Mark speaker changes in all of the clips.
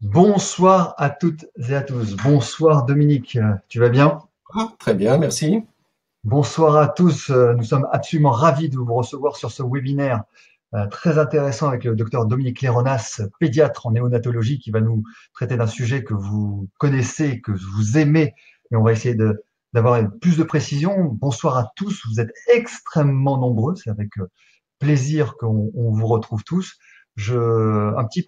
Speaker 1: Bonsoir à toutes et à tous. Bonsoir Dominique, tu vas bien?
Speaker 2: Ah, très bien, merci.
Speaker 1: Bonsoir à tous. Nous sommes absolument ravis de vous recevoir sur ce webinaire très intéressant avec le docteur Dominique Léronas, pédiatre en néonatologie, qui va nous traiter d'un sujet que vous connaissez, que vous aimez, et on va essayer d'avoir plus de précision. Bonsoir à tous. Vous êtes extrêmement nombreux. C'est avec plaisir qu'on vous retrouve tous. Un petit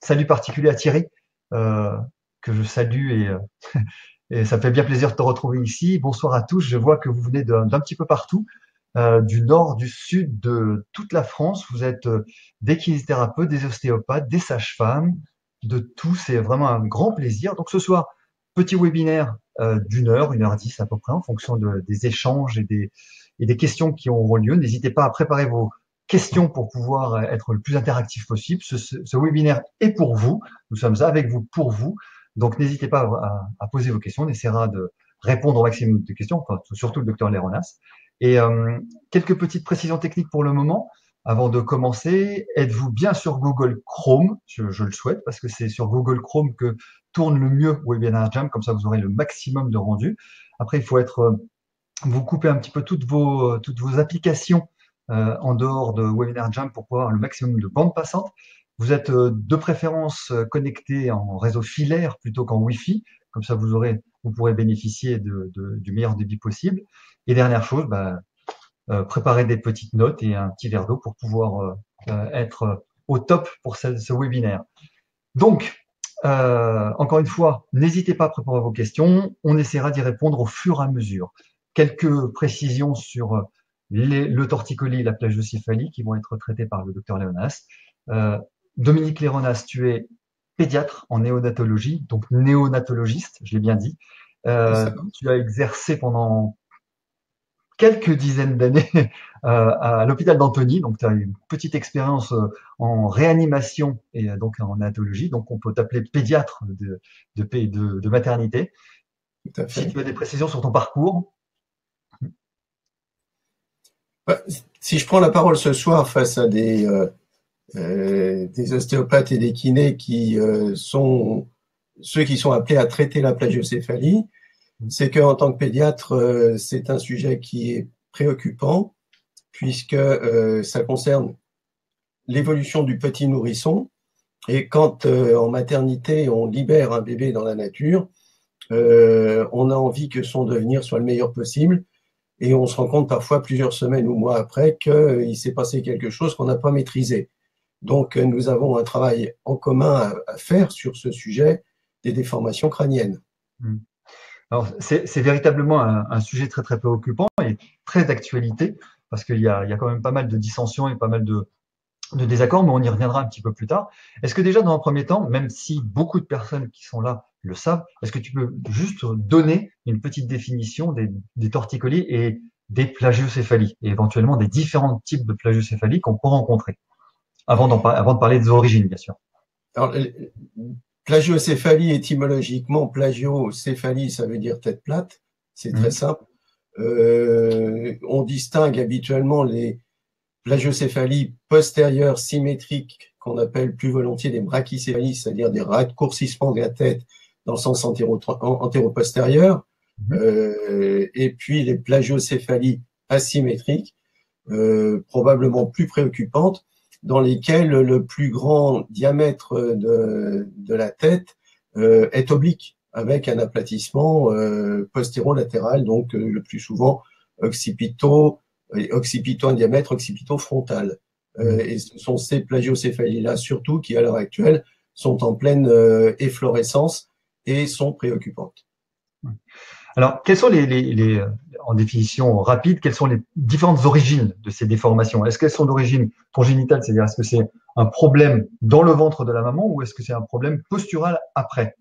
Speaker 1: salut particulier à Thierry, euh, que je salue et ça me fait bien plaisir de te retrouver ici. Bonsoir à tous. Je vois que vous venez d'un petit peu partout, du nord, du sud, de toute la France. Vous êtes des kinésithérapeutes, des ostéopathes, des sages-femmes, de tout. C'est vraiment un grand plaisir. Donc ce soir, petit webinaire d'une heure 10 à peu près, en fonction des échanges et des questions qui auront lieu. N'hésitez pas à préparer vos questions pour pouvoir être le plus interactif possible. Ce webinaire est pour vous. Nous sommes avec vous pour vous. Donc, n'hésitez pas à poser vos questions. On essaiera de répondre au maximum de questions, enfin, surtout le docteur Léronas. Et quelques petites précisions techniques pour le moment. Avant de commencer, êtes-vous bien sur Google Chrome? Je le souhaite parce que c'est sur Google Chrome que tourne le mieux Webinar Jam. Comme ça, vous aurez le maximum de rendu. Après, il faut vous coupez un petit peu toutes vos applications en dehors de Webinar Jam pour pouvoir avoir le maximum de bandes passantes. Vous êtes de préférence connecté en réseau filaire plutôt qu'en Wi-Fi. Comme ça, vous pourrez bénéficier du meilleur débit possible. Et dernière chose, préparez des petites notes et un petit verre d'eau pour pouvoir être au top pour ce webinaire. Donc, encore une fois, n'hésitez pas à préparer vos questions. On essaiera d'y répondre au fur et à mesure. Quelques précisions sur le torticolis et la plagiocéphalie qui vont être traités par le docteur Léonas. Euh, Dominique Léronas, tu es pédiatre en néonatologie, donc néonatologiste, je l'ai bien dit.
Speaker 2: Oui, ça va.
Speaker 1: Tu as exercé pendant quelques dizaines d'années à l'hôpital d'Antony, donc tu as une petite expérience en réanimation et donc en néonatologie, donc on peut t'appeler pédiatre de maternité.
Speaker 2: Tout à
Speaker 1: Si
Speaker 2: fait.
Speaker 1: tu as des précisions sur ton parcours.
Speaker 2: Bah, si je prends la parole ce soir face à des ostéopathes et des kinés qui sont ceux qui sont appelés à traiter la plagiocéphalie, c'est qu'en tant que pédiatre, c'est un sujet qui est préoccupant puisque ça concerne l'évolution du petit nourrisson. Et quand en maternité, on libère un bébé dans la nature, on a envie que son devenir soit le meilleur possible. Et on se rend compte parfois plusieurs semaines ou mois après qu'il s'est passé quelque chose qu'on n'a pas maîtrisé. Donc nous avons un travail en commun à faire sur ce sujet des déformations crâniennes.
Speaker 1: Alors, c'est véritablement un sujet très, très préoccupant et très d'actualité, parce qu'il y a quand même pas mal de dissensions et pas mal de désaccords, mais on y reviendra un petit peu plus tard. Est-ce que déjà, dans un premier temps, même si beaucoup de personnes qui sont là le savent, est-ce que tu peux juste donner une petite définition des torticolis et des plagiocéphalies, et éventuellement des différents types de plagiocéphalie qu'on peut rencontrer, avant de parler des origines, bien sûr.
Speaker 2: Alors, plagiocéphalie, étymologiquement, plagiocéphalie, ça veut dire tête plate, c'est très
Speaker 1: Mhm.
Speaker 2: simple. On distingue habituellement les plagiocéphalies postérieures symétriques, qu'on appelle plus volontiers des brachycéphalies, c'est-à-dire des raccourcissements de la tête dans le sens antéro-postérieur,
Speaker 1: Mhm.
Speaker 2: et puis les plagiocéphalies asymétriques, probablement plus préoccupantes, dans lesquelles le plus grand diamètre de la tête est oblique, avec un aplatissement postéro-latéral, donc le plus souvent occipito en diamètre occipito-frontal.
Speaker 1: Mhm.
Speaker 2: Et ce sont ces plagiocéphalies-là, surtout, qui, à l'heure actuelle, sont en pleine efflorescence et sont préoccupantes.
Speaker 1: Alors, quelles sont en définition rapide, quelles sont les différentes origines de ces déformations? Est-ce qu'elles sont d'origine congénitale, c'est-à-dire est-ce que c'est un problème dans le ventre de la maman ou est-ce que c'est un problème postural après?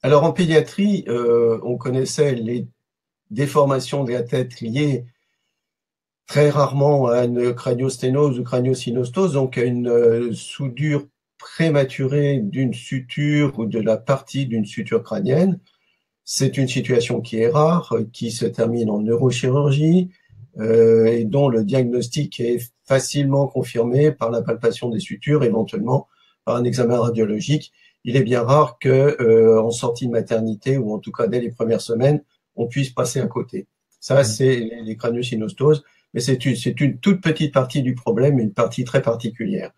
Speaker 2: Alors, en pédiatrie, on connaissait les déformations de la tête liées très rarement à une craniosténose ou craniosynostose, donc à une soudure prématurée d'une suture ou de la partie d'une suture crânienne. C'est une situation qui est rare, qui se termine en neurochirurgie et dont le diagnostic est facilement confirmé par la palpation des sutures, éventuellement par un examen radiologique, il est bien rare que en sortie de maternité ou en tout cas dès les premières semaines, on puisse passer à côté. Ça, c'est les crâniosynostoses, mais c'est une toute petite partie du problème, une partie très particulière.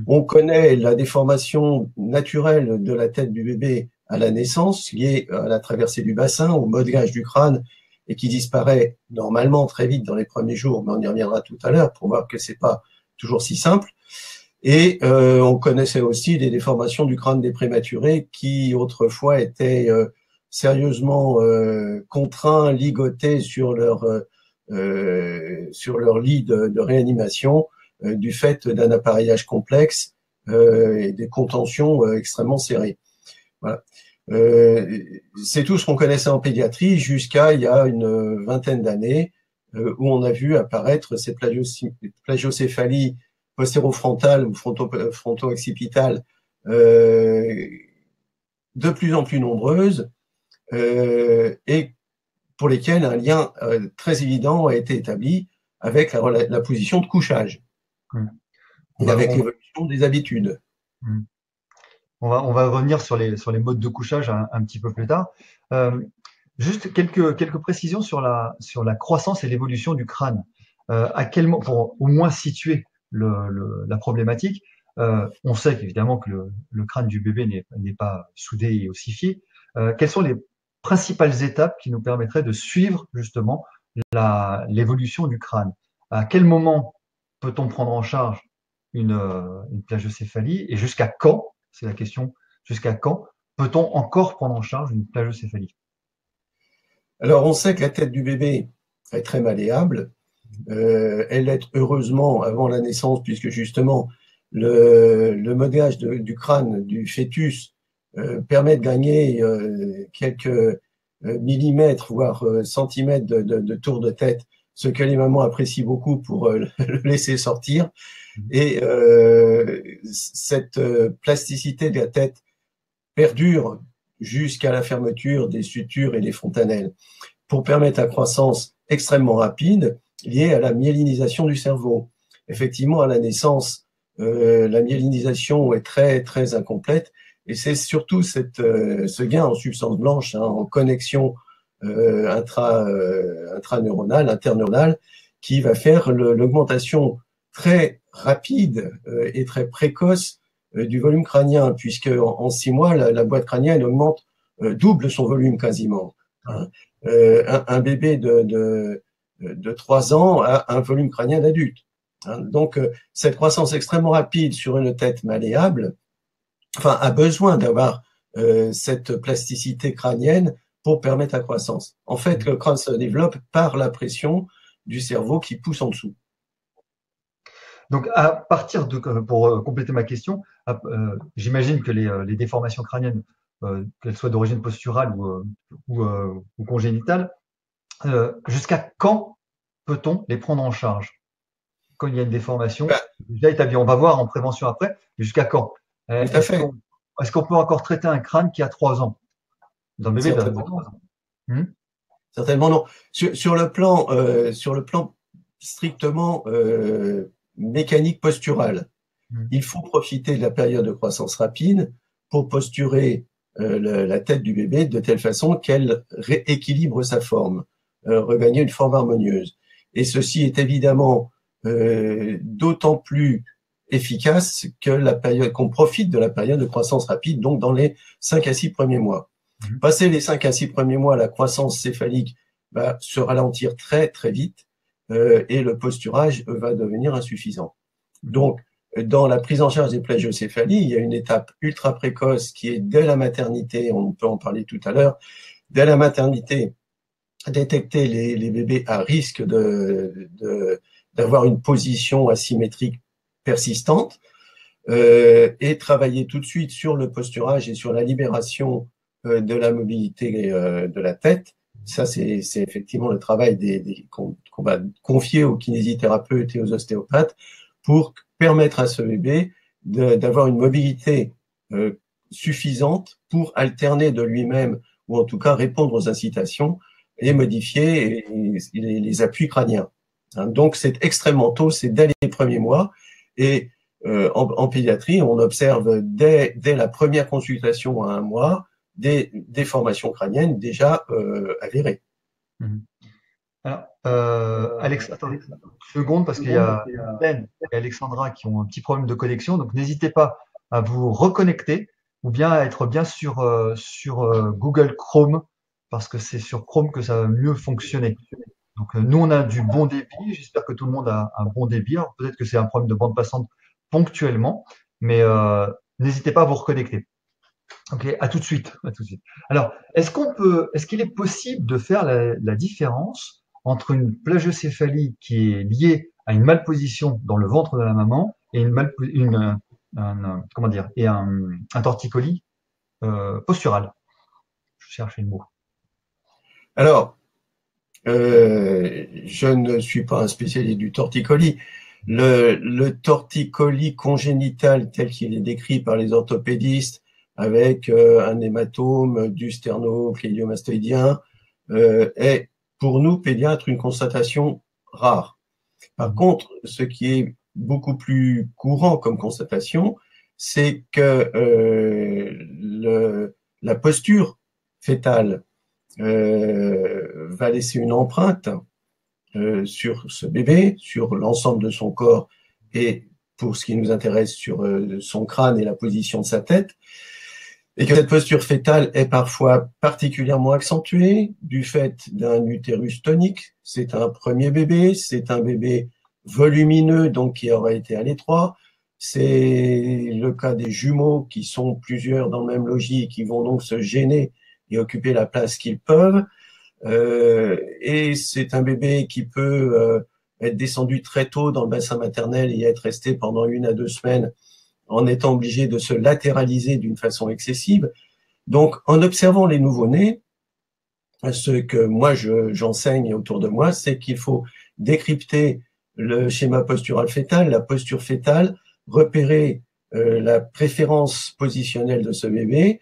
Speaker 2: On connaît la déformation naturelle de la tête du bébé à la naissance, liée à la traversée du bassin, au modelage du crâne, et qui disparaît normalement très vite dans les premiers jours, mais on y reviendra tout à l'heure pour voir que c'est pas toujours si simple. Et on connaissait aussi les déformations du crâne des prématurés qui autrefois étaient sérieusement contraints, ligotés sur leur lit de réanimation du fait d'un appareillage complexe et des contentions extrêmement serrées. Voilà. C'est tout ce qu'on connaissait en pédiatrie jusqu'à il y a une vingtaine d'années où on a vu apparaître ces plagiocéphalies postérofrontales ou fronto-occipitales de plus en plus nombreuses et pour lesquelles un lien très évident a été établi avec la position de couchage et avec l'évolution des habitudes.
Speaker 1: On va revenir sur les modes de couchage un petit peu plus tard. Juste quelques précisions sur la croissance et l'évolution du crâne. À quel moment, pour au moins situer la problématique, on sait qu'évidemment que le crâne du bébé n'est pas soudé et ossifié. Quelles sont les principales étapes qui nous permettraient de suivre justement l'évolution du crâne? À quel moment peut-on prendre en charge une plagiocéphalie et jusqu'à quand, c'est la question, jusqu'à quand peut-on encore prendre en charge une plagiocéphalie?
Speaker 2: Alors, on sait que la tête du bébé est très malléable. Elle l'est heureusement avant la naissance, puisque justement, le modelage du crâne du fœtus permet de gagner quelques millimètres, voire centimètres de tour de tête, ce que les mamans apprécient beaucoup pour le laisser sortir. Et cette plasticité de la tête perdure jusqu'à la fermeture des sutures et des fontanelles pour permettre la croissance extrêmement rapide liée à la myélinisation du cerveau. Effectivement, à la naissance, la myélinisation est très, très incomplète et c'est surtout ce gain en substance blanche, en connexion intraneuronale, interneuronale, qui va faire l'augmentation très rapide et très précoce du volume crânien, puisque en 6 mois, la boîte crânienne augmente double son volume quasiment. Un bébé de 3 ans a un volume crânien d'adulte. Donc, cette croissance extrêmement rapide sur une tête malléable, a besoin d'avoir cette plasticité crânienne pour permettre la croissance. En fait, le crâne se développe par la pression du cerveau qui pousse en dessous.
Speaker 1: Donc, à partir pour compléter ma question, j'imagine que les déformations crâniennes, qu'elles soient d'origine posturale ou congénitale, jusqu'à quand peut-on les prendre en charge? Quand il y a une déformation déjà établie, on va voir en prévention après, mais jusqu'à quand? Est-ce qu'on peut encore traiter un crâne qui a 3 ans? D'un bébé de 3 ans.
Speaker 2: Certainement non. Sur le plan strictement mécanique posturale, il faut profiter de la période de croissance rapide pour posturer la tête du bébé de telle façon qu'elle rééquilibre sa forme, regagner une forme harmonieuse. Et ceci est évidemment d'autant plus efficace que qu'on profite de la période de croissance rapide, donc dans les 5 à 6 premiers mois. Passé les 5 à 6 premiers mois, la croissance céphalique va se ralentir très très vite et le posturage va devenir insuffisant. Donc, dans la prise en charge des plagiocéphalies, il y a une étape ultra précoce qui est dès la maternité, on peut en parler tout à l'heure, dès la maternité, détecter les bébés à risque d'avoir une position asymétrique persistante et travailler tout de suite sur le posturage et sur la libération de la mobilité de la tête. Ça, c'est effectivement le travail qu'on va confier aux kinésithérapeutes et aux ostéopathes pour permettre à ce bébé d'avoir une mobilité suffisante pour alterner de lui-même ou en tout cas répondre aux incitations et modifier les appuis crâniens. Donc, c'est extrêmement tôt, c'est dès les premiers mois. Et en pédiatrie, on observe dès la première consultation à 1 mois des déformations crâniennes déjà avérées.
Speaker 1: Mhm. Alors, Alex, attendez une seconde parce qu'il y a Ben et Alexandra qui ont un petit problème de connexion, donc n'hésitez pas à vous reconnecter ou bien à être bien sur Google Chrome parce que c'est sur Chrome que ça va mieux fonctionner. Donc nous on a du bon débit, j'espère que tout le monde a un bon débit. Alors, peut-être que c'est un problème de bande passante ponctuellement, mais n'hésitez pas à vous reconnecter. Ok, à tout de suite, à tout de suite. Alors, est-ce qu'il est possible de faire la différence entre une plagiocéphalie qui est liée à une malposition dans le ventre de la maman et comment dire, et un torticolis postural? Je cherche le mot.
Speaker 2: Alors, je ne suis pas un spécialiste du torticolis. Le torticolis congénital tel qu'il est décrit par les orthopédistes avec un hématome du sternocléidiomastoïdien est pour nous pédiatres une constatation rare. Par contre, ce qui est beaucoup plus courant comme constatation, c'est que la posture fétale va laisser une empreinte sur ce bébé, sur l'ensemble de son corps et pour ce qui nous intéresse sur son crâne et la position de sa tête, et que cette posture fétale est parfois particulièrement accentuée du fait d'un utérus tonique. C'est un premier bébé, c'est un bébé volumineux, donc qui aurait été à l'étroit. C'est le cas des jumeaux qui sont plusieurs dans le même logis et qui vont donc se gêner et occuper la place qu'ils peuvent. Et c'est un bébé qui peut être descendu très tôt dans le bassin maternel et y être resté pendant 1 à 2 semaines en étant obligé de se latéraliser d'une façon excessive. Donc, en observant les nouveau-nés, ce que moi j'enseigne autour de moi, c'est qu'il faut décrypter le schéma postural fœtal, la posture fétale, repérer la préférence positionnelle de ce bébé,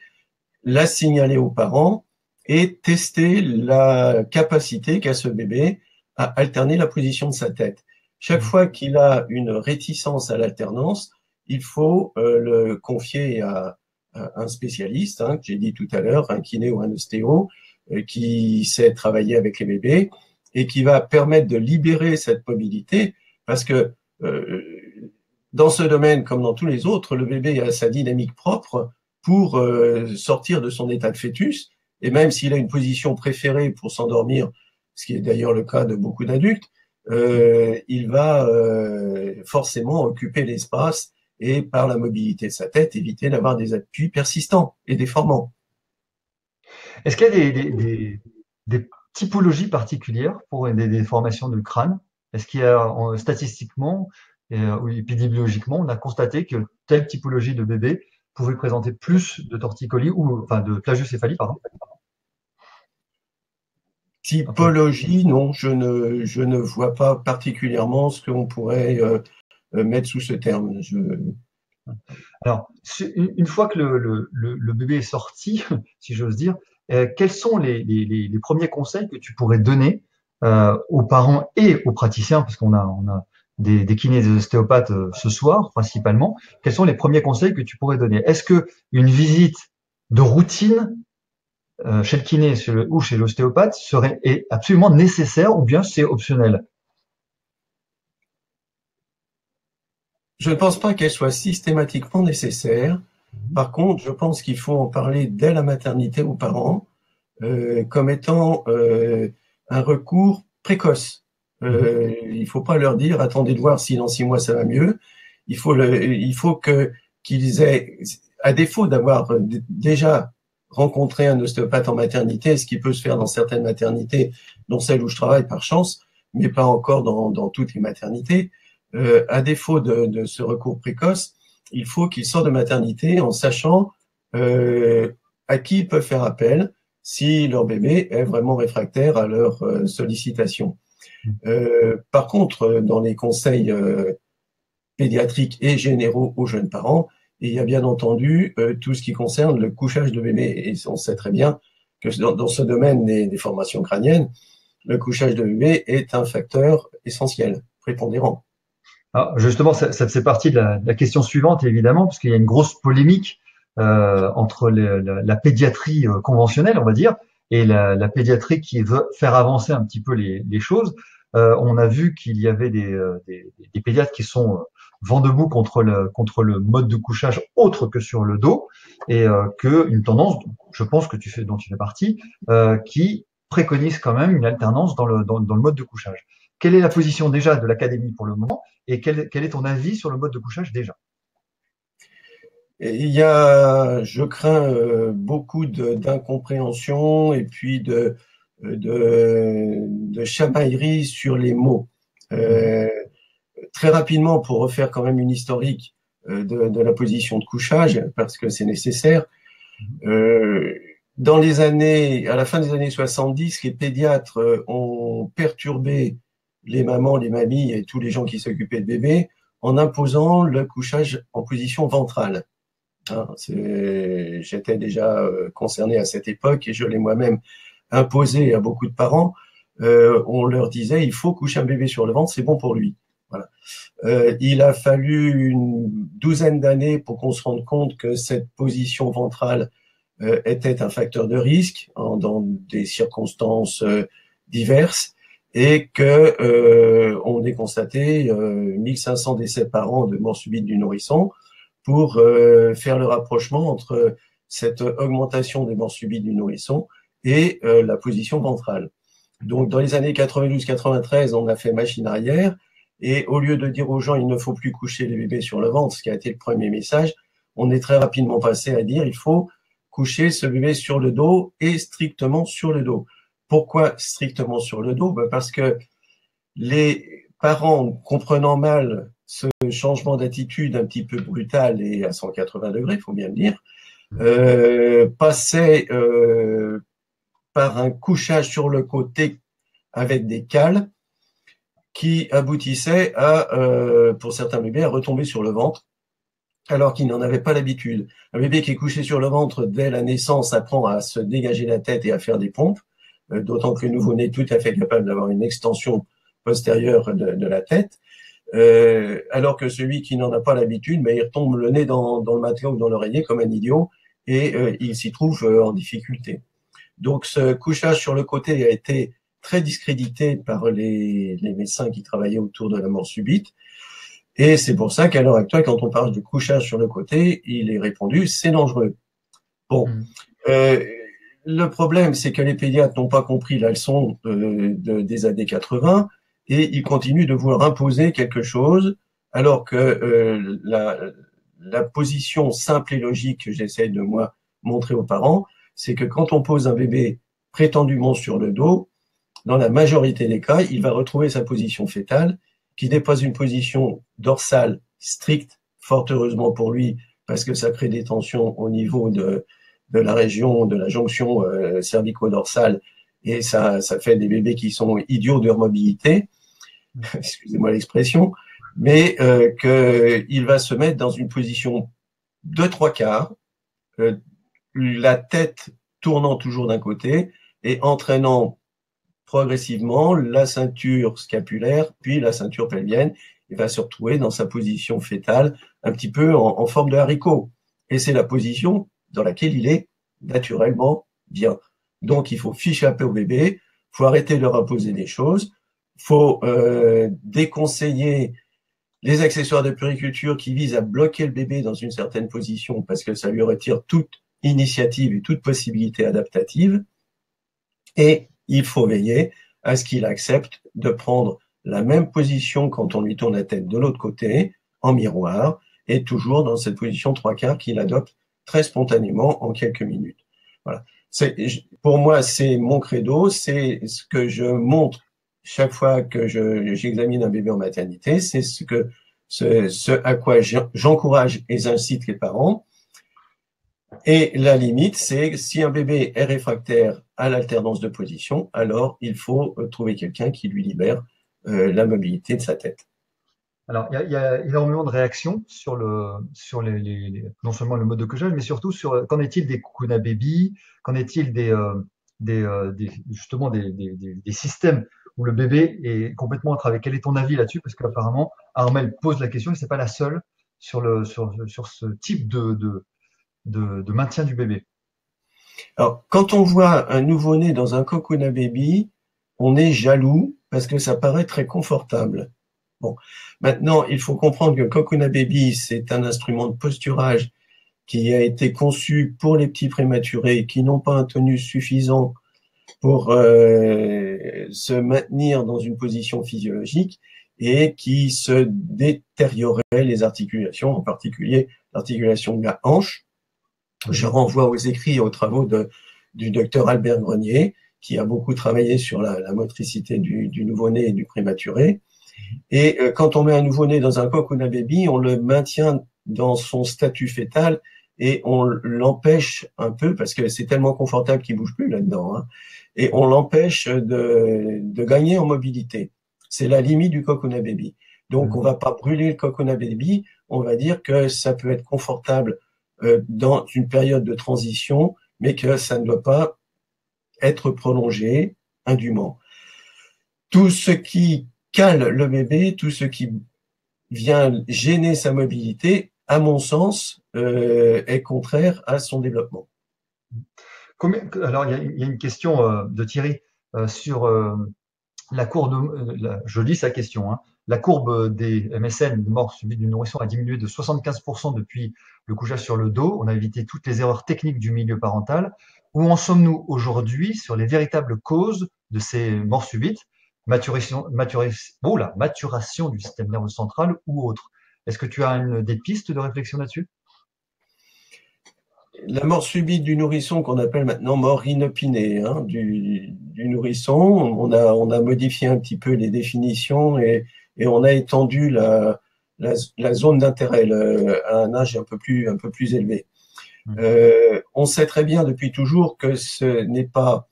Speaker 2: la signaler aux parents et tester la capacité qu'a ce bébé à alterner la position de sa tête. Chaque fois qu'il a une réticence à l'alternance, il faut le confier à un spécialiste, que j'ai dit tout à l'heure, un kiné ou un ostéo, qui sait travailler avec les bébés et qui va permettre de libérer cette mobilité parce que dans ce domaine, comme dans tous les autres, le bébé a sa dynamique propre pour sortir de son état de fœtus, et même s'il a une position préférée pour s'endormir, ce qui est d'ailleurs le cas de beaucoup d'adultes, il va forcément occuper l'espace et par la mobilité de sa tête, éviter d'avoir des appuis persistants et déformants.
Speaker 1: Est-ce qu'il y a des typologies particulières pour des déformations du crâne? Est-ce qu'il y a statistiquement ou épidémiologiquement, on a constaté que telle typologie de bébé pouvait présenter plus de torticolis ou enfin de plagiocéphalie, pardon?
Speaker 2: Typologie, non, je ne vois pas particulièrement ce qu'on pourrait mettre sous ce terme.
Speaker 1: Alors, une fois que le bébé est sorti, si j'ose dire, quels sont les premiers conseils que tu pourrais donner aux parents et aux praticiens, parce qu'on a des kinés et des ostéopathes ce soir principalement. Quels sont les premiers conseils que tu pourrais donner? Est-ce que une visite de routine chez le kiné ou chez l'ostéopathe est absolument nécessaire ou bien c'est optionnel?
Speaker 2: Je ne pense pas qu'elle soit systématiquement nécessaire. Par contre, je pense qu'il faut en parler dès la maternité aux parents comme étant un recours précoce. Il ne faut pas leur dire attendez de voir si dans 6 mois ça va mieux. Il faut qu'ils aient, à défaut d'avoir déjà rencontré un ostéopathe en maternité, ce qui peut se faire dans certaines maternités, dont celle où je travaille par chance, mais pas encore dans toutes les maternités. À défaut de ce recours précoce, il faut qu'ils sortent de maternité en sachant à qui ils peuvent faire appel si leur bébé est vraiment réfractaire à leur sollicitation. Par contre, dans les conseils pédiatriques et généraux aux jeunes parents, il y a bien entendu tout ce qui concerne le couchage de bébé. Et on sait très bien que dans ce domaine des formations crâniennes, le couchage de bébé est un facteur essentiel, prépondérant.
Speaker 1: Alors, justement, ça faisait partie de la question suivante, évidemment, parce qu'il y a une grosse polémique entre la pédiatrie conventionnelle, on va dire, et la pédiatrie qui veut faire avancer un petit peu les choses. On a vu qu'il y avait des pédiatres qui sont vent debout contre le mode de couchage autre que sur le dos, et que une tendance, je pense que dont tu fais partie, qui préconise quand même une alternance dans le mode de couchage. Quelle est la position déjà de l'Académie pour le moment? Et quel est ton avis sur le mode de couchage déjà?
Speaker 2: Et il y a, je crains, beaucoup d'incompréhension et puis de chamaillerie sur les mots.
Speaker 1: Mhm.
Speaker 2: Euh, Très rapidement, pour refaire quand même une historique de la position de couchage, parce que c'est nécessaire,
Speaker 1: Mhm.
Speaker 2: euh, à la fin des années 70, les pédiatres ont perturbé les mamans, les mamies et tous les gens qui s'occupaient de bébés en imposant le couchage en position ventrale. Hein, j'étais déjà concerné à cette époque et je l'ai moi-même imposé à beaucoup de parents. On leur disait il faut coucher un bébé sur le ventre, c'est bon pour lui. Voilà. Il a fallu une douzaine d'années pour qu'on se rende compte que cette position ventrale était un facteur de risque dans des circonstances diverses et que on ait constaté 1500 décès par an de mort subite du nourrisson pour faire le rapprochement entre cette augmentation des morts subites du nourrisson et la position ventrale. Donc, dans les années 92-93, on a fait machine arrière. Et au lieu de dire aux gens, il ne faut plus coucher les bébés sur le ventre, ce qui a été le premier message, on est très rapidement passé à dire, il faut coucher ce bébé sur le dos et strictement sur le dos. Pourquoi strictement sur le dos? Parce que les parents, comprenant mal ce changement d'attitude un petit peu brutal et à 180 degrés, il faut bien le dire, passaient par un couchage sur le côté avec des cales qui aboutissaient à, pour certains bébés, à retomber sur le ventre, alors qu'ils n'en avaient pas l'habitude. Un bébé qui est couché sur le ventre dès la naissance apprend à se dégager la tête et à faire des pompes, d'autant que le nouveau-né est tout à fait capable d'avoir une extension postérieure de la tête, alors que celui qui n'en a pas l'habitude, mais il retombe le nez dans le matelas ou dans l'oreiller comme un idiot, et il s'y trouve en difficulté. Donc ce couchage sur le côté a été très discrédité par les médecins qui travaillaient autour de la mort subite. Et c'est pour ça qu'à l'heure actuelle, quand on parle de couchage sur le côté, il est répondu, c'est dangereux. Bon,
Speaker 1: Mhm.
Speaker 2: euh, le problème, c'est que les pédiatres n'ont pas compris la leçon des années 80 et ils continuent de vouloir imposer quelque chose alors que la position simple et logique que j'essaie de moi montrer aux parents, c'est que quand on pose un bébé prétendument sur le dos, dans la majorité des cas, il va retrouver sa position fétale, qui n'est pas une position dorsale stricte, fort heureusement pour lui, parce que ça crée des tensions au niveau de la région, de la jonction cervico-dorsale, et ça fait des bébés qui sont idiots de leur mobilité, excusez-moi l'expression, mais qu'il va se mettre dans une position de trois quarts, la tête tournant toujours d'un côté et entraînant progressivement la ceinture scapulaire, puis la ceinture pelvienne. Il va se retrouver dans sa position fétale, un petit peu en forme de haricot. Et c'est la position dans laquelle il est naturellement bien. Donc, il faut ficher un peu au bébé, il faut arrêter de leur imposer des choses, il faut déconseiller les accessoires de puriculture qui visent à bloquer le bébé dans une certaine position parce que ça lui retire toute initiative et toute possibilité adaptative. Et il faut veiller à ce qu'il accepte de prendre la même position quand on lui tourne la tête de l'autre côté, en miroir, et toujours dans cette position trois quarts qu'il adopte très spontanément en quelques minutes. Voilà. Pour moi, c'est mon credo, c'est ce que je montre chaque fois que j'examine un bébé en maternité, c'est ce à quoi j'encourage et j'incite les parents. Et la limite, c'est si un bébé est réfractaire à l'alternance de position, alors il faut trouver quelqu'un qui lui libère la mobilité de sa tête.
Speaker 1: Alors, il y a énormément de réactions sur non seulement le mode de couchage, mais surtout sur qu'en est-il des Kukuna Baby, qu'en est-il justement des systèmes où le bébé est complètement entravé. Quel est ton avis là-dessus? Parce qu'apparemment, Armelle pose la question et c'est pas la seule sur ce type de maintien du bébé.
Speaker 2: Alors, quand on voit un nouveau-né dans un cocoon à baby, on est jaloux parce que ça paraît très confortable. Bon, maintenant, il faut comprendre que cocoon à baby, c'est un instrument de posturage qui a été conçu pour les petits prématurés qui n'ont pas un tonus suffisant pour se maintenir dans une position physiologique et qui se détériorait les articulations, en particulier l'articulation de la hanche. Je renvoie aux écrits et aux travaux du docteur Albert Grenier, qui a beaucoup travaillé sur la motricité du nouveau-né et du prématuré. Et quand on met un nouveau-né dans un cocoon à baby, on le maintient dans son statut fœtal et on l'empêche un peu, parce que c'est tellement confortable qu'il bouge plus là-dedans, hein, et on l'empêche de gagner en mobilité. C'est la limite du cocoon à baby. Donc, on va pas brûler le cocoon à baby, on va dire que ça peut être confortable dans une période de transition, mais que ça ne doit pas être prolongé indûment. Tout ce qui cale le bébé, tout ce qui vient gêner sa mobilité, à mon sens, est contraire à son développement.
Speaker 1: Alors, il y a une question de Thierry sur la courbe. Je lis sa question. Hein. La courbe des MSN, de mort subite du nourrisson, a diminué de 75% depuis le couchage sur le dos. On a évité toutes les erreurs techniques du milieu parental. Où en sommes-nous aujourd'hui sur les véritables causes de ces morts subites, maturation du système nerveux central ou autre? Est-ce que tu as des pistes de réflexion là-dessus?
Speaker 2: La mort subite du nourrisson, qu'on appelle maintenant mort inopinée, hein, du nourrisson, on a modifié un petit peu les définitions et on a étendu la zone d'intérêt à un âge un peu plus élevé. On sait très bien depuis toujours que ce n'est pas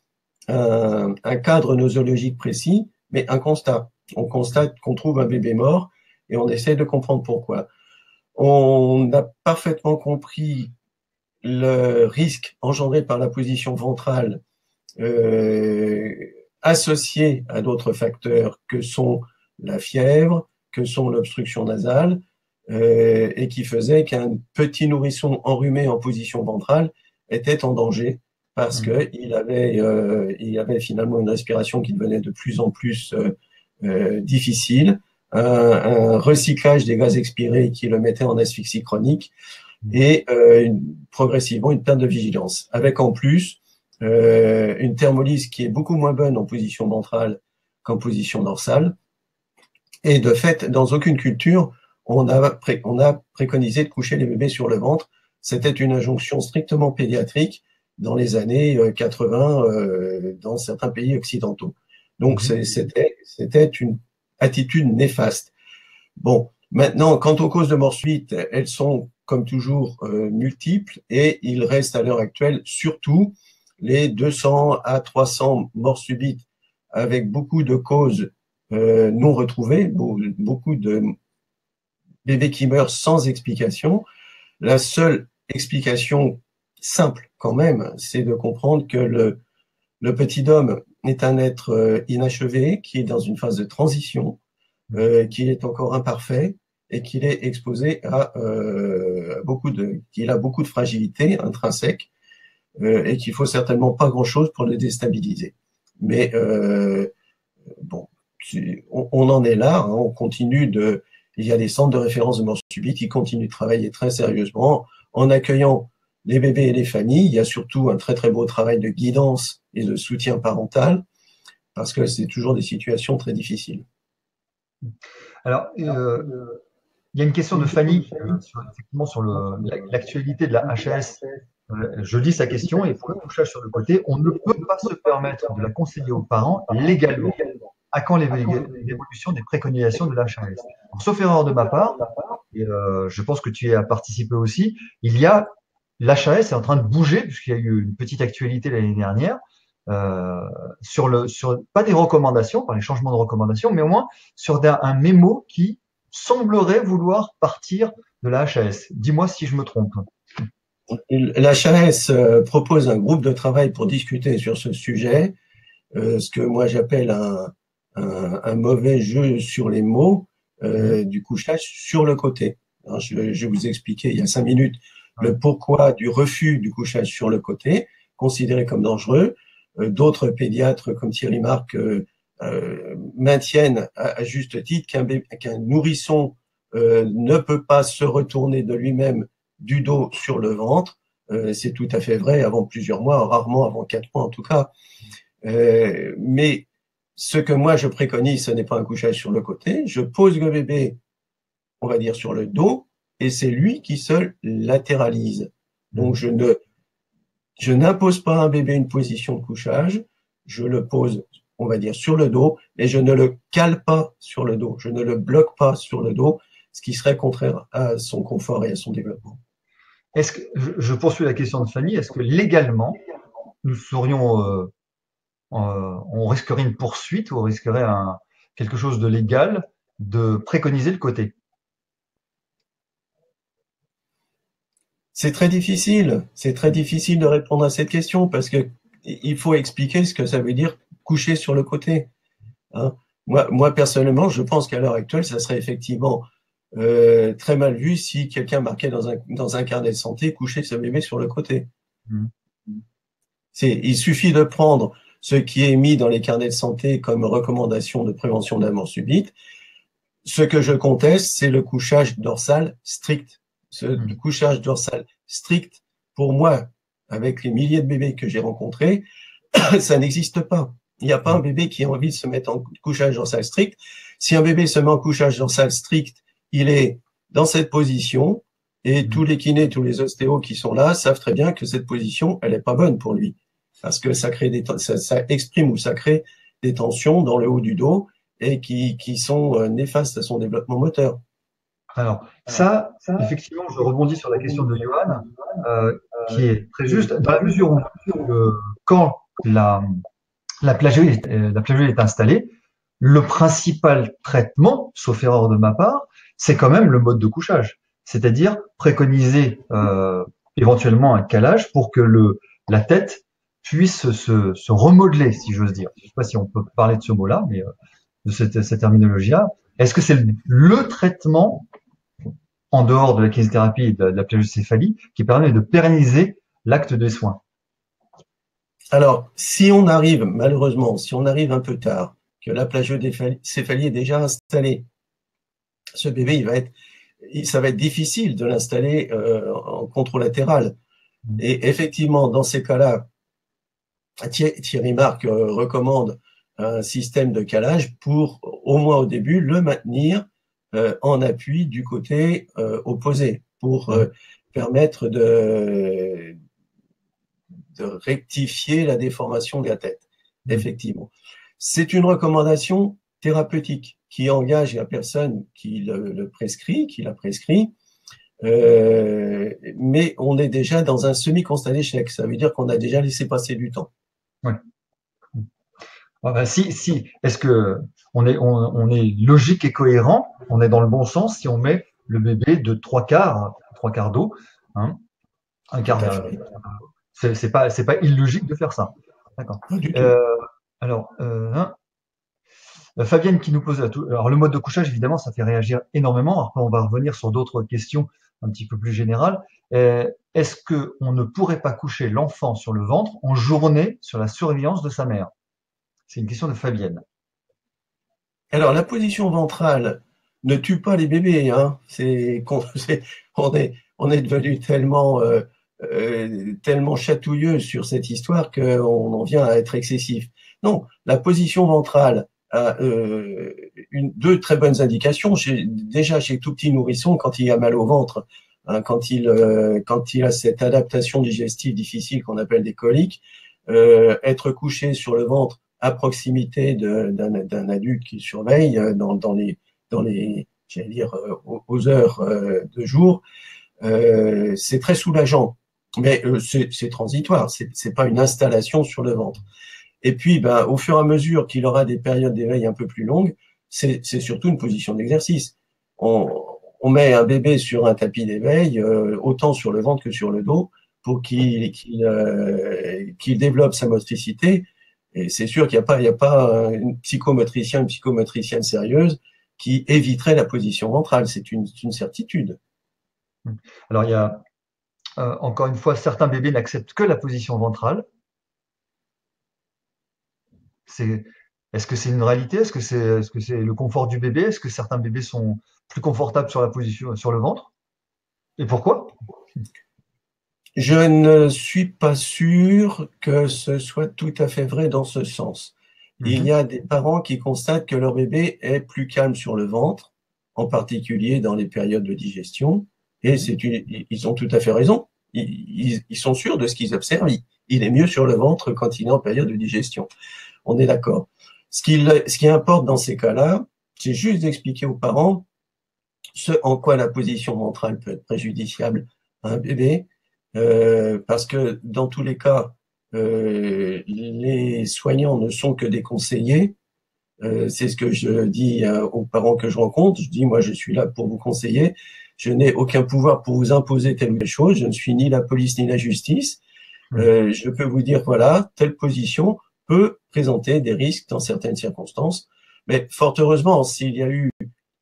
Speaker 2: un cadre nosologique précis, mais un constat. On constate qu'on trouve un bébé mort et on essaie de comprendre pourquoi. On a parfaitement compris le risque engendré par la position ventrale associé à d'autres facteurs que sont la fièvre, que sont l'obstruction nasale, et qui faisait qu'un petit nourrisson enrhumé en position ventrale était en danger parce qu'il avait finalement une respiration qui devenait de plus en plus difficile, un recyclage des gaz expirés qui le mettait en asphyxie chronique et progressivement une perte de vigilance, avec en plus une thermolyse qui est beaucoup moins bonne en position ventrale qu'en position dorsale. Et de fait, dans aucune culture, on a préconisé de coucher les bébés sur le ventre. C'était une injonction strictement pédiatrique dans les années 80 dans certains pays occidentaux. Donc c'était une attitude néfaste. Bon, maintenant, quant aux causes de mort subite, elles sont comme toujours multiples et il reste à l'heure actuelle surtout les 200 à 300 morts subites avec beaucoup de causes non retrouvées, beaucoup de bébés qui meurent sans explication. La seule explication simple quand même, c'est de comprendre que le petit homme est un être inachevé qui est dans une phase de transition, qu'il est encore imparfait et qu'il est exposé à qu'il a beaucoup de fragilité intrinsèque et qu'il faut certainement pas grand-chose pour le déstabiliser. Mais bon, on en est là, hein, on continue il y a des centres de référence de mort subite qui continuent de travailler très sérieusement en accueillant les bébés et les familles. Il y a surtout un très très beau travail de guidance et de soutien parental parce que c'est toujours des situations très difficiles.
Speaker 1: Alors, il y a une question de Fanny, effectivement, sur l'actualité de la HAS. Je lis sa question et pour le couchage sur le côté, on ne peut pas se permettre de la conseiller aux parents légalement. À quand l'évolution des préconisations de la HAS? Sauf erreur de ma part, et je pense que tu y as participé aussi, l'HAS est en train de bouger puisqu'il y a eu une petite actualité l'année dernière. Pas des recommandations, pas les changements de recommandations, mais au moins sur un mémo qui semblerait vouloir partir de la HAS. Dis-moi si je me trompe.
Speaker 2: La HAS propose un groupe de travail pour discuter sur ce sujet, ce que moi j'appelle un mauvais jeu sur les mots. du couchage sur le côté. Hein, je vais vous expliquer il y a 5 minutes le pourquoi du refus du couchage sur le côté, considéré comme dangereux. D'autres pédiatres comme Thierry Marc maintiennent à juste titre qu'un nourrisson ne peut pas se retourner de lui-même du dos sur le ventre. C'est tout à fait vrai avant plusieurs mois, rarement avant 4 mois en tout cas. Mais ce que moi je préconise, ce n'est pas un couchage sur le côté. Je pose le bébé, on va dire, sur le dos, et c'est lui qui se latéralise. Donc je n'impose pas à un bébé une position de couchage, je le pose, on va dire, sur le dos, mais je ne le cale pas sur le dos, je ne le bloque pas sur le dos, ce qui serait contraire à son confort et à son développement.
Speaker 1: Est-ce que je poursuis la question de Fanny, est-ce que légalement nous serions on risquerait une poursuite ou on risquerait quelque chose de légal de préconiser le côté?
Speaker 2: C'est très difficile de répondre à cette question parce que il faut expliquer ce que ça veut dire coucher sur le côté. Hein. Moi, personnellement, je pense qu'à l'heure actuelle, ça serait effectivement très mal vu si quelqu'un marquait dans un carnet de santé coucher ce bébé sur le côté. Il suffit de prendre ce qui est mis dans les carnets de santé comme recommandation de prévention de la mort subite. Ce que je conteste, c'est le couchage dorsal strict. Ce couchage dorsal strict, pour moi, avec les milliers de bébés que j'ai rencontrés, ça n'existe pas. Il n'y a pas un bébé qui a envie de se mettre en couchage dorsal strict. Si un bébé se met en couchage dorsal strict, il est dans cette position et tous les kinés, tous les ostéos qui sont là savent très bien que cette position, elle n'est pas bonne pour lui parce que ça crée ça exprime ou ça crée des tensions dans le haut du dos et qui sont néfastes à son développement moteur.
Speaker 1: Alors, ça, effectivement, je rebondis sur la question de Johan, qui est très juste, dans la mesure où quand la plagiole est installée, le principal traitement, sauf erreur de ma part, c'est quand même le mode de couchage, c'est-à-dire préconiser éventuellement un calage pour que la tête puisse se remodeler, si j'ose dire. Je ne sais pas si on peut parler de ce mot-là, mais de cette terminologie-là. Est-ce que c'est le traitement en dehors de la kinésithérapie et de la plagiocéphalie qui permet de pérenniser l'acte des soins?
Speaker 2: Alors, si on arrive un peu tard, que la plagiocéphalie est déjà installée, ce bébé, ça va être difficile de l'installer en controlatéral. Et effectivement, dans ces cas-là, Thierry Marc recommande un système de calage pour, au moins au début, le maintenir en appui du côté opposé pour permettre de rectifier la déformation de la tête. Effectivement. C'est une recommandation thérapeutique qui engage la personne qui la prescrit, mais on est déjà dans un semi-constat d'échec. Ça veut dire qu'on a déjà laissé passer du temps.
Speaker 1: Ouais. Est-ce que on est logique et cohérent, on est dans le bon sens si on met le bébé de trois quarts d'eau, hein, un quart d'heure. C'est pas illogique de faire ça. D'accord. Alors, Fabienne qui nous pose alors le mode de couchage, évidemment, ça fait réagir énormément. Après, on va revenir sur d'autres questions un petit peu plus générales. Est-ce que on ne pourrait pas coucher l'enfant sur le ventre en journée sur la surveillance de sa mère? C'est une question de Fabienne.
Speaker 2: Alors, la position ventrale ne tue pas les bébés. Hein. On est devenu tellement chatouilleux sur cette histoire qu'on en vient à être excessif. Non, la position ventrale a deux très bonnes indications. Déjà, chez tout petit nourrisson, quand il a mal au ventre, hein, quand il a cette adaptation digestive difficile qu'on appelle des coliques, être couché sur le ventre à proximité d'un adulte qui surveille dans les j'allais dire aux heures de jour, c'est très soulageant, mais c'est transitoire, c'est pas une installation sur le ventre. Et puis, au fur et à mesure qu'il aura des périodes d'éveil un peu plus longues, c'est surtout une position d'exercice. On met un bébé sur un tapis d'éveil, autant sur le ventre que sur le dos, pour qu'il développe sa motricité. Et c'est sûr qu'il n'y a pas une psychomotricienne sérieuse qui éviterait la position ventrale. C'est une certitude.
Speaker 1: Alors, il y a, encore une fois, certains bébés n'acceptent que la position ventrale. Est-ce que c'est une réalité? Est-ce que c'est le confort du bébé? Est-ce que certains bébés sont plus confortables sur la position, sur le ventre? Et pourquoi?
Speaker 2: Je ne suis pas sûr que ce soit tout à fait vrai dans ce sens. Il y a des parents qui constatent que leur bébé est plus calme sur le ventre, en particulier dans les périodes de digestion, et ils ont tout à fait raison. Ils sont sûrs de ce qu'ils observent. Il est mieux sur le ventre quand il est en période de digestion. On est d'accord. Ce qui importe dans ces cas-là, c'est juste d'expliquer aux parents ce en quoi la position ventrale peut être préjudiciable à un bébé, parce que dans tous les cas, les soignants ne sont que des conseillers. C'est ce que je dis aux parents que je rencontre. Je dis, moi, je suis là pour vous conseiller. Je n'ai aucun pouvoir pour vous imposer telle ou telle chose. Je ne suis ni la police ni la justice. Je peux vous dire, voilà, telle position peut présenter des risques dans certaines circonstances. Mais fort heureusement, s'il y a eu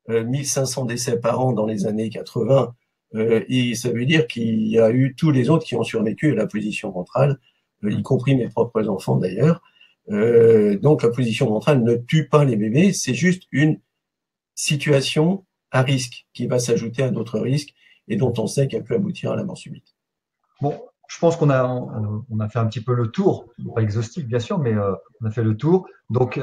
Speaker 2: 1500 décès par an dans les années 80, et ça veut dire qu'il y a eu tous les autres qui ont survécu à la position ventrale, y compris mes propres enfants d'ailleurs. Donc la position ventrale ne tue pas les bébés, c'est juste une situation à risque qui va s'ajouter à d'autres risques et dont on sait qu'elle peut aboutir à la mort subite.
Speaker 1: Bon, je pense on a fait un petit peu le tour, pas exhaustif bien sûr, mais on a fait le tour. Donc,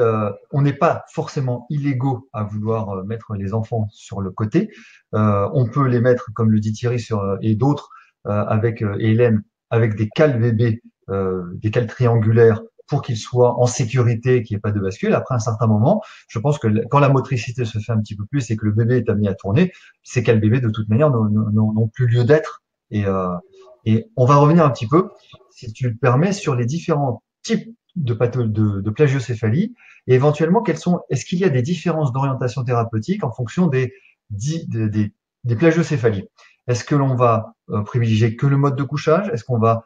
Speaker 1: on n'est pas forcément illégaux à vouloir mettre les enfants sur le côté. On peut les mettre, comme le dit Thierry et d'autres, avec et Hélène, avec des cales bébés, des cales triangulaires, pour qu'ils soient en sécurité, qu'il n'y ait pas de bascule. Après un certain moment, je pense que quand la motricité se fait un petit peu plus et que le bébé est amené à tourner, ces cales bébés, de toute manière, n'ont plus lieu d'être. Et on va revenir un petit peu, si tu le permets, sur les différents types de plagiocéphalie et éventuellement est-ce qu'il y a des différences d'orientation thérapeutique en fonction des plagiocéphalies? Est-ce que l'on va privilégier que le mode de couchage? Est-ce qu'on va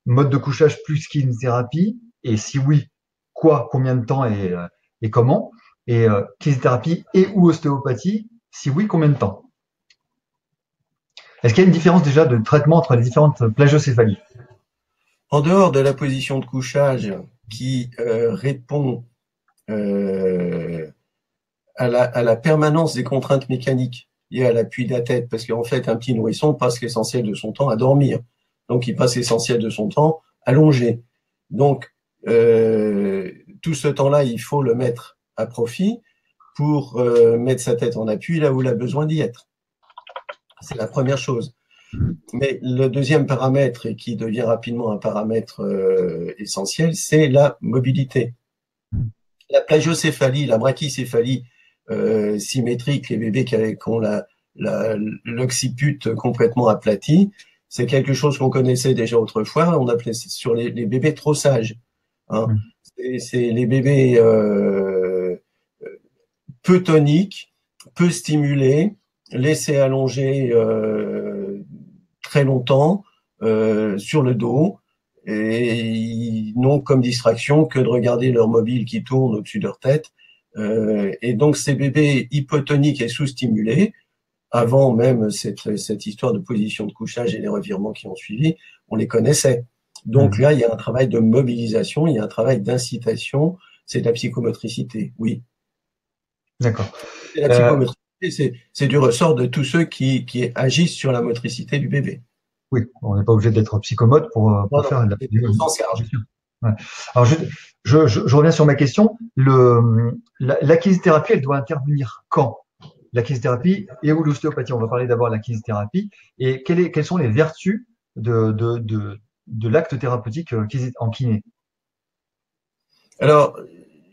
Speaker 1: mode de couchage plus kinésithérapie? Et si oui, quoi, combien de temps et comment? Et kinésithérapie et ou ostéopathie? Si oui, combien de temps? Est-ce qu'il y a une différence déjà de traitement entre les différentes plagiocéphalies?
Speaker 2: En dehors de la position de couchage qui répond à la permanence des contraintes mécaniques liées à l'appui de la tête, parce qu'en fait, un petit nourrisson passe l'essentiel de son temps à dormir. Donc, il passe l'essentiel de son temps allongé. Donc, tout ce temps-là, il faut le mettre à profit pour mettre sa tête en appui là où il a besoin d'y être. C'est la première chose. Mais le deuxième paramètre, et qui devient rapidement un paramètre essentiel, c'est la mobilité. La plagiocéphalie, la brachycéphalie symétrique, les bébés qui ont l'occiput complètement aplati, c'est quelque chose qu'on connaissait déjà autrefois. On appelait sur les bébés trop sages. Hein. C'est les bébés peu toniques, peu stimulés, laissés allonger très longtemps sur le dos, et ils n'ont comme distraction que de regarder leur mobile qui tourne au-dessus de leur tête. Et donc ces bébés hypotoniques et sous-stimulés, avant même cette histoire de position de couchage et les revirements qui ont suivi, on les connaissait. Donc là, il y a un travail de mobilisation, il y a un travail d'incitation, c'est de la psychomotricité, oui.
Speaker 1: D'accord.
Speaker 2: La psychomotricité, c'est du ressort de tous ceux qui agissent sur la motricité du bébé.
Speaker 1: Oui, on n'est pas obligé d'être psychomote pour faire de la... Ouais. Alors, je reviens sur ma question. La kinésithérapie, elle doit intervenir quand? La kinésithérapie et ou l'ostéopathie? On va parler d'abord de la kinésithérapie. Et quelles sont les vertus de l'acte thérapeutique en kiné?
Speaker 2: Alors,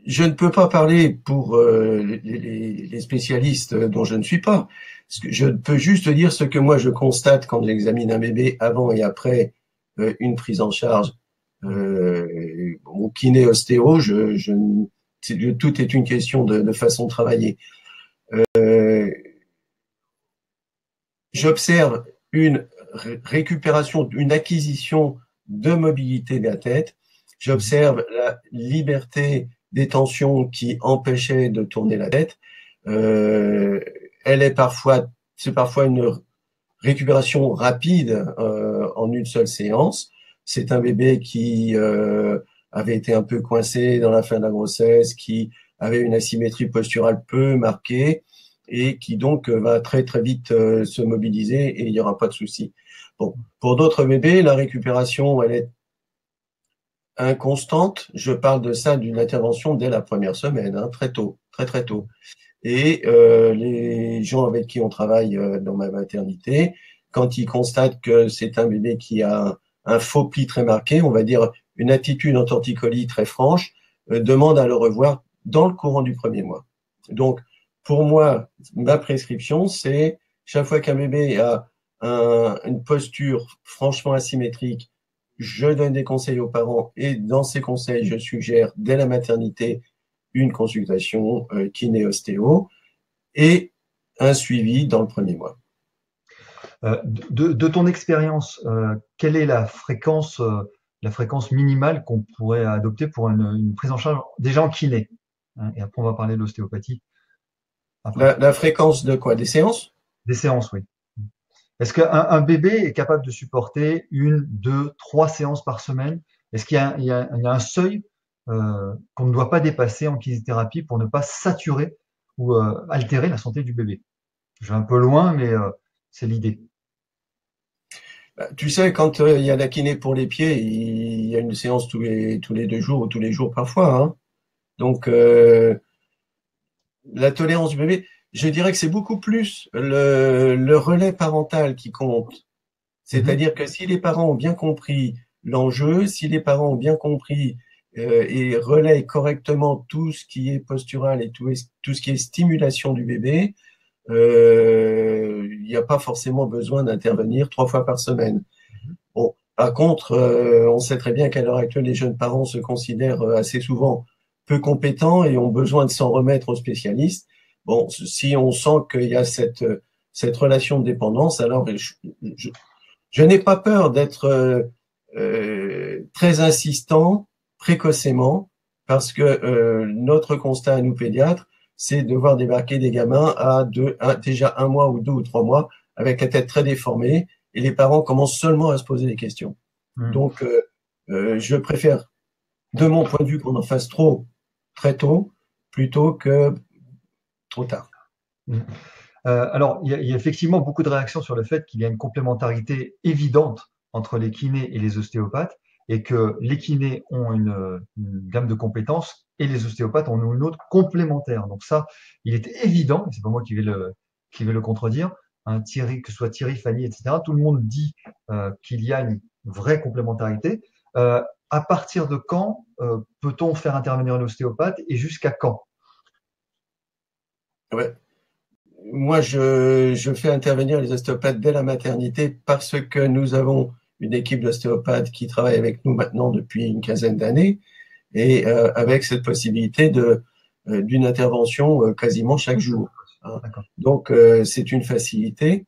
Speaker 2: je ne peux pas parler pour les spécialistes dont je ne suis pas. Je peux juste dire ce que moi je constate quand j'examine un bébé avant et après une prise en charge au kiné ostéo. Tout est une question de façon de travailler. J'observe une récupération, une acquisition de mobilité de la tête. J'observe la liberté des tensions qui empêchaient de tourner la tête. Euh, c'est parfois une récupération rapide en une seule séance. C'est un bébé qui avait été un peu coincé dans la fin de la grossesse, qui avait une asymétrie posturale peu marquée et qui donc va très très vite se mobiliser et il n'y aura pas de souci. Bon, pour d'autres bébés, la récupération, elle est inconstante. Je parle de ça d'une intervention dès la première semaine, hein, très tôt, très très tôt. Et les gens avec qui on travaille dans ma maternité, quand ils constatent que c'est un bébé qui a un faux pli très marqué, on va dire une attitude en torticolis très franche, demandent à le revoir dans le courant du premier mois. Donc, pour moi, ma prescription, c'est chaque fois qu'un bébé a une posture franchement asymétrique, je donne des conseils aux parents et dans ces conseils, je suggère dès la maternité une consultation kiné-ostéo et un suivi dans le premier mois.
Speaker 1: De ton expérience, quelle est la fréquence minimale qu'on pourrait adopter pour une prise en charge déjà en kiné, hein, et après on va parler de l'ostéopathie après.
Speaker 2: La fréquence de quoi? Des séances?
Speaker 1: Des séances, oui. Est-ce qu'un bébé est capable de supporter une, deux, trois séances par semaine? Est-ce qu'il y a un seuil qu'on ne doit pas dépasser en kinésithérapie pour ne pas saturer ou altérer la santé du bébé? Je vais un peu loin, mais c'est l'idée.
Speaker 2: Tu sais, quand il y a la kiné pour les pieds, il y a une séance tous les 2 jours ou tous les jours parfois, hein. Donc, la tolérance du bébé, je dirais que c'est beaucoup plus le relais parental qui compte.
Speaker 1: Mhm.
Speaker 2: C'est-à-dire que si les parents ont bien compris l'enjeu, si les parents ont bien compris et relaient correctement tout ce qui est postural et tout ce qui est stimulation du bébé, il n'y a pas forcément besoin d'intervenir 3 fois par semaine. Bon, par contre, on sait très bien qu'à l'heure actuelle, les jeunes parents se considèrent assez souvent peu compétents et ont besoin de s'en remettre aux spécialistes. Bon, si on sent qu'il y a cette relation de dépendance, alors je, je n'ai pas peur d'être très insistant précocement parce que notre constat à nous pédiatres, c'est de voir débarquer des gamins déjà 1 mois ou 2 ou 3 mois avec la tête très déformée et les parents commencent seulement à se poser des questions.
Speaker 1: Mhm.
Speaker 2: Donc, je préfère, de mon point de vue, qu'on en fasse trop très tôt plutôt que trop tard.
Speaker 1: Mhm. Alors, il y a effectivement beaucoup de réactions sur le fait qu'il y a une complémentarité évidente entre les kinés et les ostéopathes, et que les kinés ont une gamme de compétences et les ostéopathes en ont une autre complémentaire. Donc ça, il est évident, et c'est pas moi qui vais le contredire, hein, Thierry, que ce soit Thierry, Fanny, etc., tout le monde dit qu'il y a une vraie complémentarité. À partir de quand peut-on faire intervenir l'ostéopathe et jusqu'à quand?
Speaker 2: Ouais. Moi, je fais intervenir les ostéopathes dès la maternité parce que nous avons une équipe d'ostéopathes qui travaille avec nous maintenant depuis une quinzaine d'années et avec cette possibilité d'une intervention quasiment chaque jour, hein.
Speaker 1: D'accord.
Speaker 2: Donc, c'est une facilité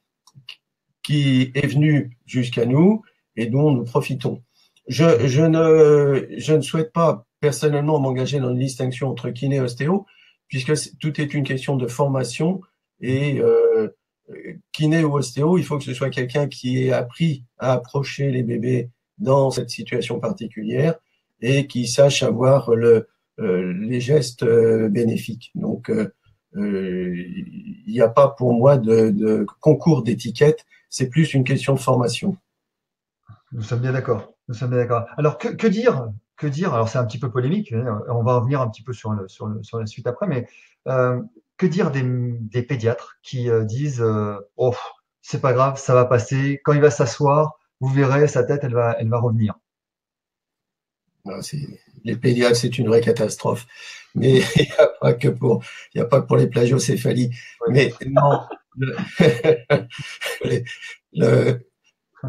Speaker 2: qui est venue jusqu'à nous et dont nous profitons. Je ne souhaite pas personnellement m'engager dans une distinction entre kiné et ostéo, puisque tout est une question de formation et kiné ou ostéo, il faut que ce soit quelqu'un qui ait appris à approcher les bébés dans cette situation particulière et qui sache avoir les gestes bénéfiques. Donc, il n'y a pas pour moi de concours d'étiquette, c'est plus une question de formation.
Speaker 1: Nous sommes bien d'accord. Nous sommes bien d'accord. Alors, que dire? Que dire? Alors, c'est un petit peu polémique, hein, on va revenir un petit peu sur la suite après, mais euh, que dire des pédiatres qui disent oh, c'est pas grave, ça va passer. Quand il va s'asseoir, vous verrez, sa tête, elle va revenir.
Speaker 2: Voilà, les pédiatres, c'est une vraie catastrophe. Mais il n'y a pas que il y a pas que pour les plagiocéphalies.
Speaker 1: Oui.
Speaker 2: Mais non, le, le- le-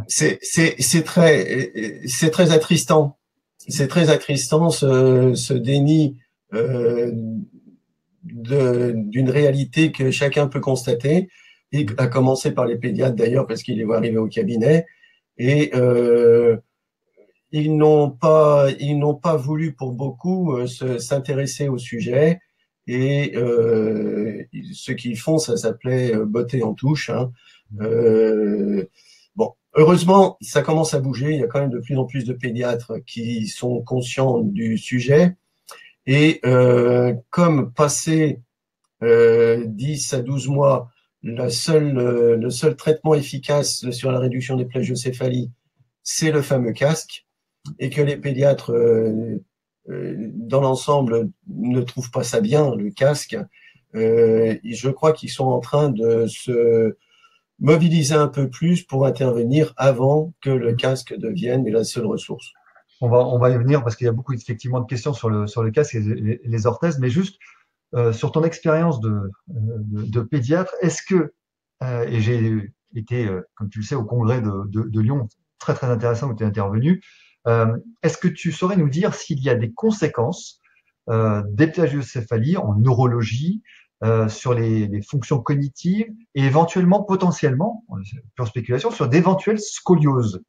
Speaker 2: c'est très attristant. C'est très attristant ce déni euh, d'une réalité que chacun peut constater, et à commencer par les pédiatres d'ailleurs, parce qu'ils les voient arriver au cabinet. Et ils n'ont pas voulu pour beaucoup s'intéresser au sujet Et ce qu'ils font, ça s'appelait botter en touche. Hein. Bon, heureusement, ça commence à bouger. Il y a quand même de plus en plus de pédiatres qui sont conscients du sujet. Et comme passé 10 à 12 mois, le seul traitement efficace sur la réduction des plagiocéphalies, c'est le fameux casque, et que les pédiatres, dans l'ensemble, ne trouvent pas ça bien, le casque. Je crois qu'ils sont en train de se mobiliser un peu plus pour intervenir avant que le casque devienne la seule ressource.
Speaker 1: On va y venir parce qu'il y a beaucoup effectivement de questions sur le casque et les orthèses, mais juste sur ton expérience de pédiatre, est-ce que, et j'ai été, comme tu le sais, au congrès de Lyon, très très intéressant où tu es intervenu, est-ce que tu saurais nous dire s'il y a des conséquences des plagiocéphalies en neurologie, sur les fonctions cognitives et éventuellement, potentiellement, pure spéculation, sur d'éventuelles scolioses?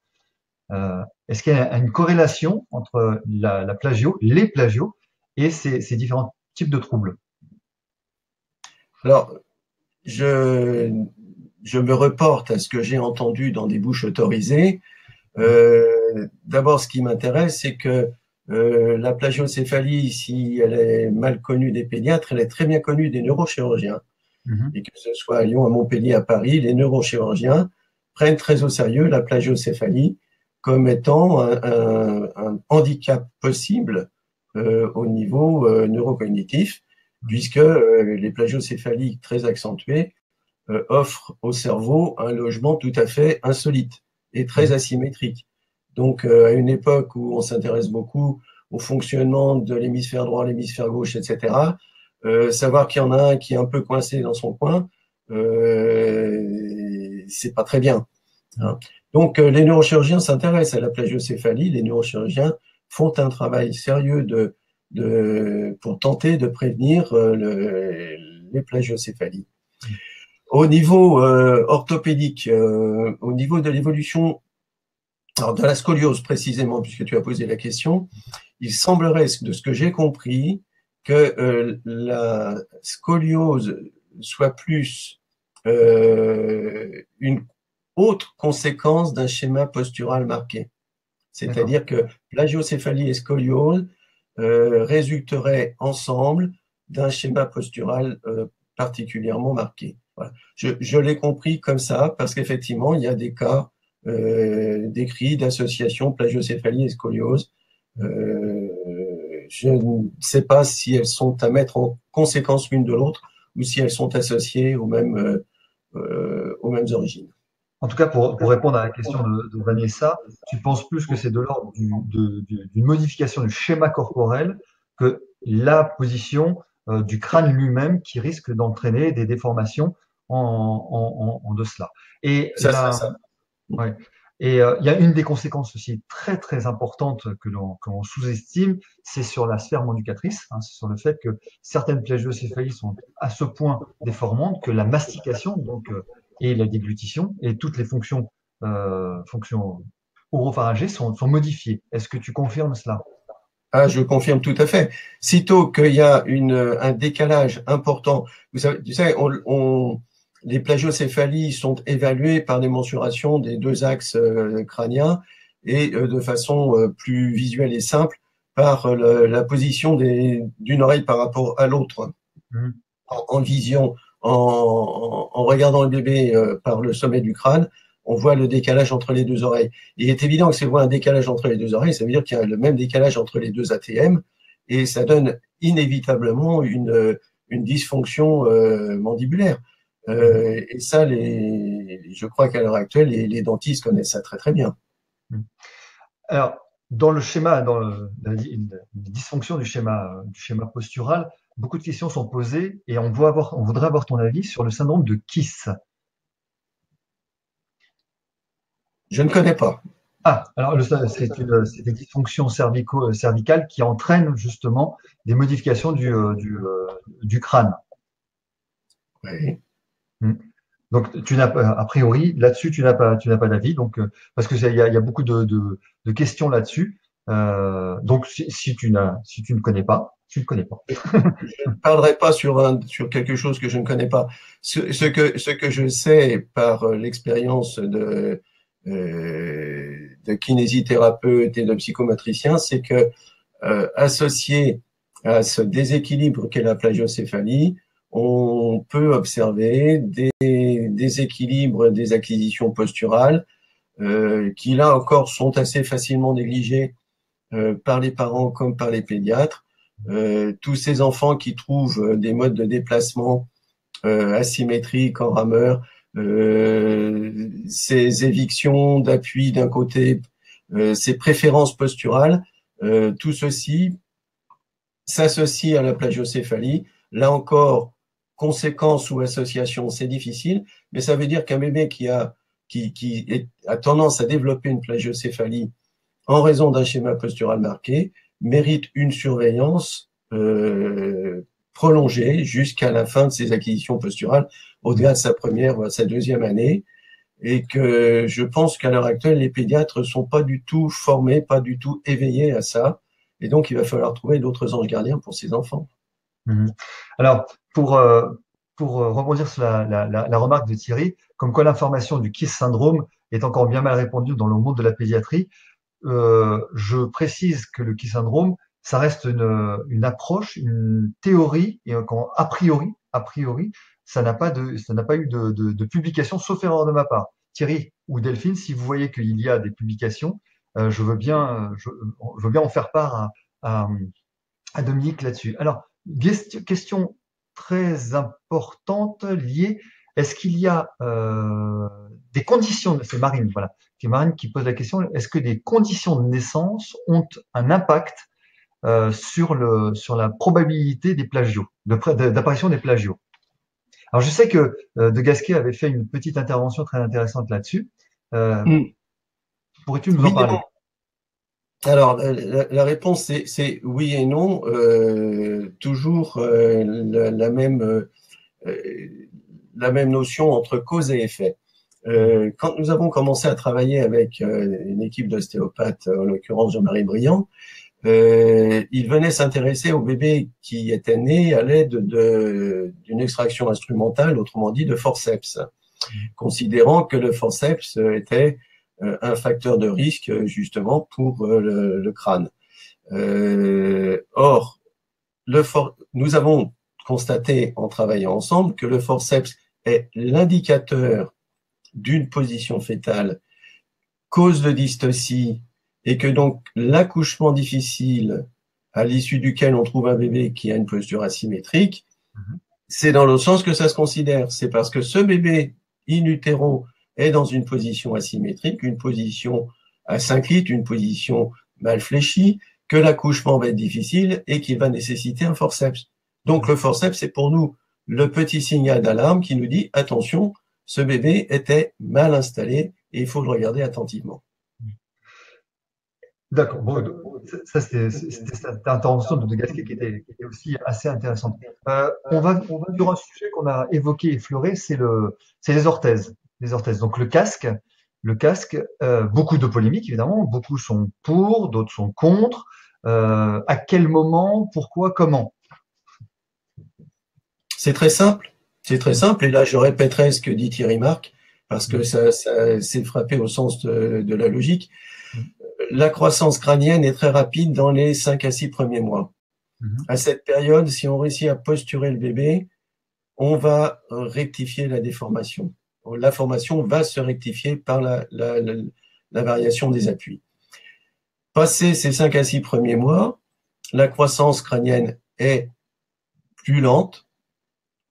Speaker 1: Est-ce qu'il y a une corrélation entre la plagio, les plagios et ces différents types de troubles?
Speaker 2: Alors, je me reporte à ce que j'ai entendu dans des bouches autorisées. D'abord, ce qui m'intéresse, c'est que la plagiocéphalie, si elle est mal connue des pédiatres, elle est très bien connue des neurochirurgiens. Et que ce soit à Lyon, à Montpellier, à Paris, les neurochirurgiens prennent très au sérieux la plagiocéphalie comme étant un handicap possible au niveau neurocognitif, puisque les plagiocéphalies très accentuées offrent au cerveau un logement tout à fait insolite et très asymétrique. Donc, à une époque où on s'intéresse beaucoup au fonctionnement de l'hémisphère droit, l'hémisphère gauche, etc., savoir qu'il y en a un qui est un peu coincé dans son coin, c'est pas très bien. Hein. Donc, les neurochirurgiens s'intéressent à la plagiocéphalie. Les neurochirurgiens font un travail sérieux pour tenter de prévenir les plagiocéphalies. Au niveau orthopédique, au niveau de l'évolution, alors de la scoliose précisément, puisque tu as posé la question, il semblerait, de ce que j'ai compris, que la scoliose soit plus une autre conséquence d'un schéma postural marqué. C'est-à-dire que plagiocéphalie et scoliose résulteraient ensemble d'un schéma postural particulièrement marqué. Voilà. Je l'ai compris comme ça parce qu'effectivement, il y a des cas décrits d'association plagiocéphalie et scoliose. Je ne sais pas si elles sont à mettre en conséquence l'une de l'autre ou si elles sont associées aux mêmes origines.
Speaker 1: En tout cas, pour répondre à la question de Vanessa, tu penses plus que c'est de l'ordre d'une modification du schéma corporel que la position du crâne lui-même qui risque d'entraîner des déformations en de cela. Et
Speaker 2: Ça serait ça.
Speaker 1: ouais. Et il y a une des conséquences aussi très très importantes que l'on sous-estime, c'est sur la sphère manducatrice, hein, c'est sur le fait que certaines plagiocéphalies sont à ce point déformantes que la mastication donc et la déglutition et toutes les fonctions oropharyngées sont modifiées. Est-ce que tu confirmes cela?
Speaker 2: Ah, je confirme tout à fait. Sitôt qu'il y a un décalage important, vous savez, les plagiocéphalies sont évaluées par des mensurations des deux axes crâniens et de façon plus visuelle et simple par la position d'une oreille par rapport à l'autre.
Speaker 1: Mmh.
Speaker 2: En vision, en regardant le bébé par le sommet du crâne, on voit le décalage entre les deux oreilles. Il est évident que si on voit un décalage entre les deux oreilles, ça veut dire qu'il y a le même décalage entre les deux ATM et ça donne inévitablement une dysfonction mandibulaire. Et ça, je crois qu'à l'heure actuelle, les dentistes connaissent ça très très bien.
Speaker 1: Alors, dans le schéma, dans la dysfonction du schéma postural, beaucoup de questions sont posées et on voudrait avoir ton avis sur le syndrome de Kiss.
Speaker 2: Je ne connais pas.
Speaker 1: Ah, alors c'est des dysfonctions cervicales qui entraînent justement des modifications du crâne.
Speaker 2: Oui.
Speaker 1: Donc, tu n'as pas, a priori, là-dessus, tu n'as pas d'avis. Donc, parce que il y a beaucoup de questions là-dessus. Donc, si tu ne connais pas, tu ne connais pas.
Speaker 2: Je ne parlerai pas sur quelque chose que je ne connais pas. Ce que je sais par l'expérience de kinésithérapeute et de psychomotricien, c'est que associé à ce déséquilibre qu'est la plagiocéphalie, on peut observer des déséquilibres des acquisitions posturales qui, là encore, sont assez facilement négligés par les parents comme par les pédiatres. Tous ces enfants qui trouvent des modes de déplacement asymétriques en rameur, ces évictions d'appui d'un côté, ces préférences posturales, tout ceci s'associe à la plagiocéphalie. Là encore, conséquence ou association, c'est difficile, mais ça veut dire qu'un bébé qui a tendance à développer une plagiocéphalie en raison d'un schéma postural marqué mérite une surveillance prolongée jusqu'à la fin de ses acquisitions posturales, au-delà de sa première ou de sa deuxième année, et que je pense qu'à l'heure actuelle, les pédiatres sont pas du tout formés, pas du tout éveillés à ça, et donc il va falloir trouver d'autres anges gardiens pour ces enfants.
Speaker 1: Mhm. Alors, pour rebondir sur la remarque de Thierry, comme quoi l'information du KISS syndrome est encore bien mal répandue dans le monde de la pédiatrie, je précise que le KISS syndrome, ça reste une approche, une théorie, et a priori, ça n'a pas eu de publication, sauf erreur de ma part. Thierry ou Delphine, si vous voyez qu'il y a des publications, je veux bien en faire part à, à Dominique là-dessus. Alors, question très importante liée. Est-ce qu'il y a des conditions, c'est Marine, voilà, c'est Marine qui pose la question, est-ce que des conditions de naissance ont un impact sur la probabilité des plagios, d'apparition des plagios? Alors, je sais que De Gasquet avait fait une petite intervention très intéressante là-dessus. Euh, Pourrais-tu nous en
Speaker 2: Oui et
Speaker 1: parler?
Speaker 2: non. Alors, la réponse, c'est oui et non. Toujours la même notion entre cause et effet. Quand nous avons commencé à travailler avec une équipe d'ostéopathes, en l'occurrence Jean-Marie Briand, il venait s'intéresser aux bébés qui étaient nés à l'aide d'une extraction instrumentale, autrement dit de forceps, considérant que le forceps était un facteur de risque justement pour le crâne. Or, nous avons constaté en travaillant ensemble que le forceps est l'indicateur d'une position fétale, cause de dystocie, et que donc l'accouchement difficile à l'issue duquel on trouve un bébé qui a une posture asymétrique, c'est dans l'autre sens que ça se considère. C'est parce que ce bébé in utero est dans une position asymétrique, une position asynclite, une position mal fléchie, que l'accouchement va être difficile et qu'il va nécessiter un forceps. Donc le forceps, c'est pour nous le petit signal d'alarme qui nous dit attention, ce bébé était mal installé et il faut le regarder attentivement.
Speaker 1: D'accord. Bon, ça, c'était cette intervention de Gasquet qui était aussi assez intéressante. On va sur un sujet qu'on a évoqué, effleuré, c'est les orthèses. Les orthèses. Donc le casque, beaucoup de polémiques évidemment, beaucoup sont pour, d'autres sont contre. À quel moment, pourquoi, comment?
Speaker 2: C'est très simple. C'est très simple. Et là, je répéterai ce que dit Thierry Marc, parce que ça s'est frappé au sens de la logique. La croissance crânienne est très rapide dans les 5 à 6 premiers mois. À cette période, si on réussit à posturer le bébé, on va rectifier la déformation. La formation va se rectifier par la variation des appuis. Passé ces 5 à 6 premiers mois, la croissance crânienne est plus lente.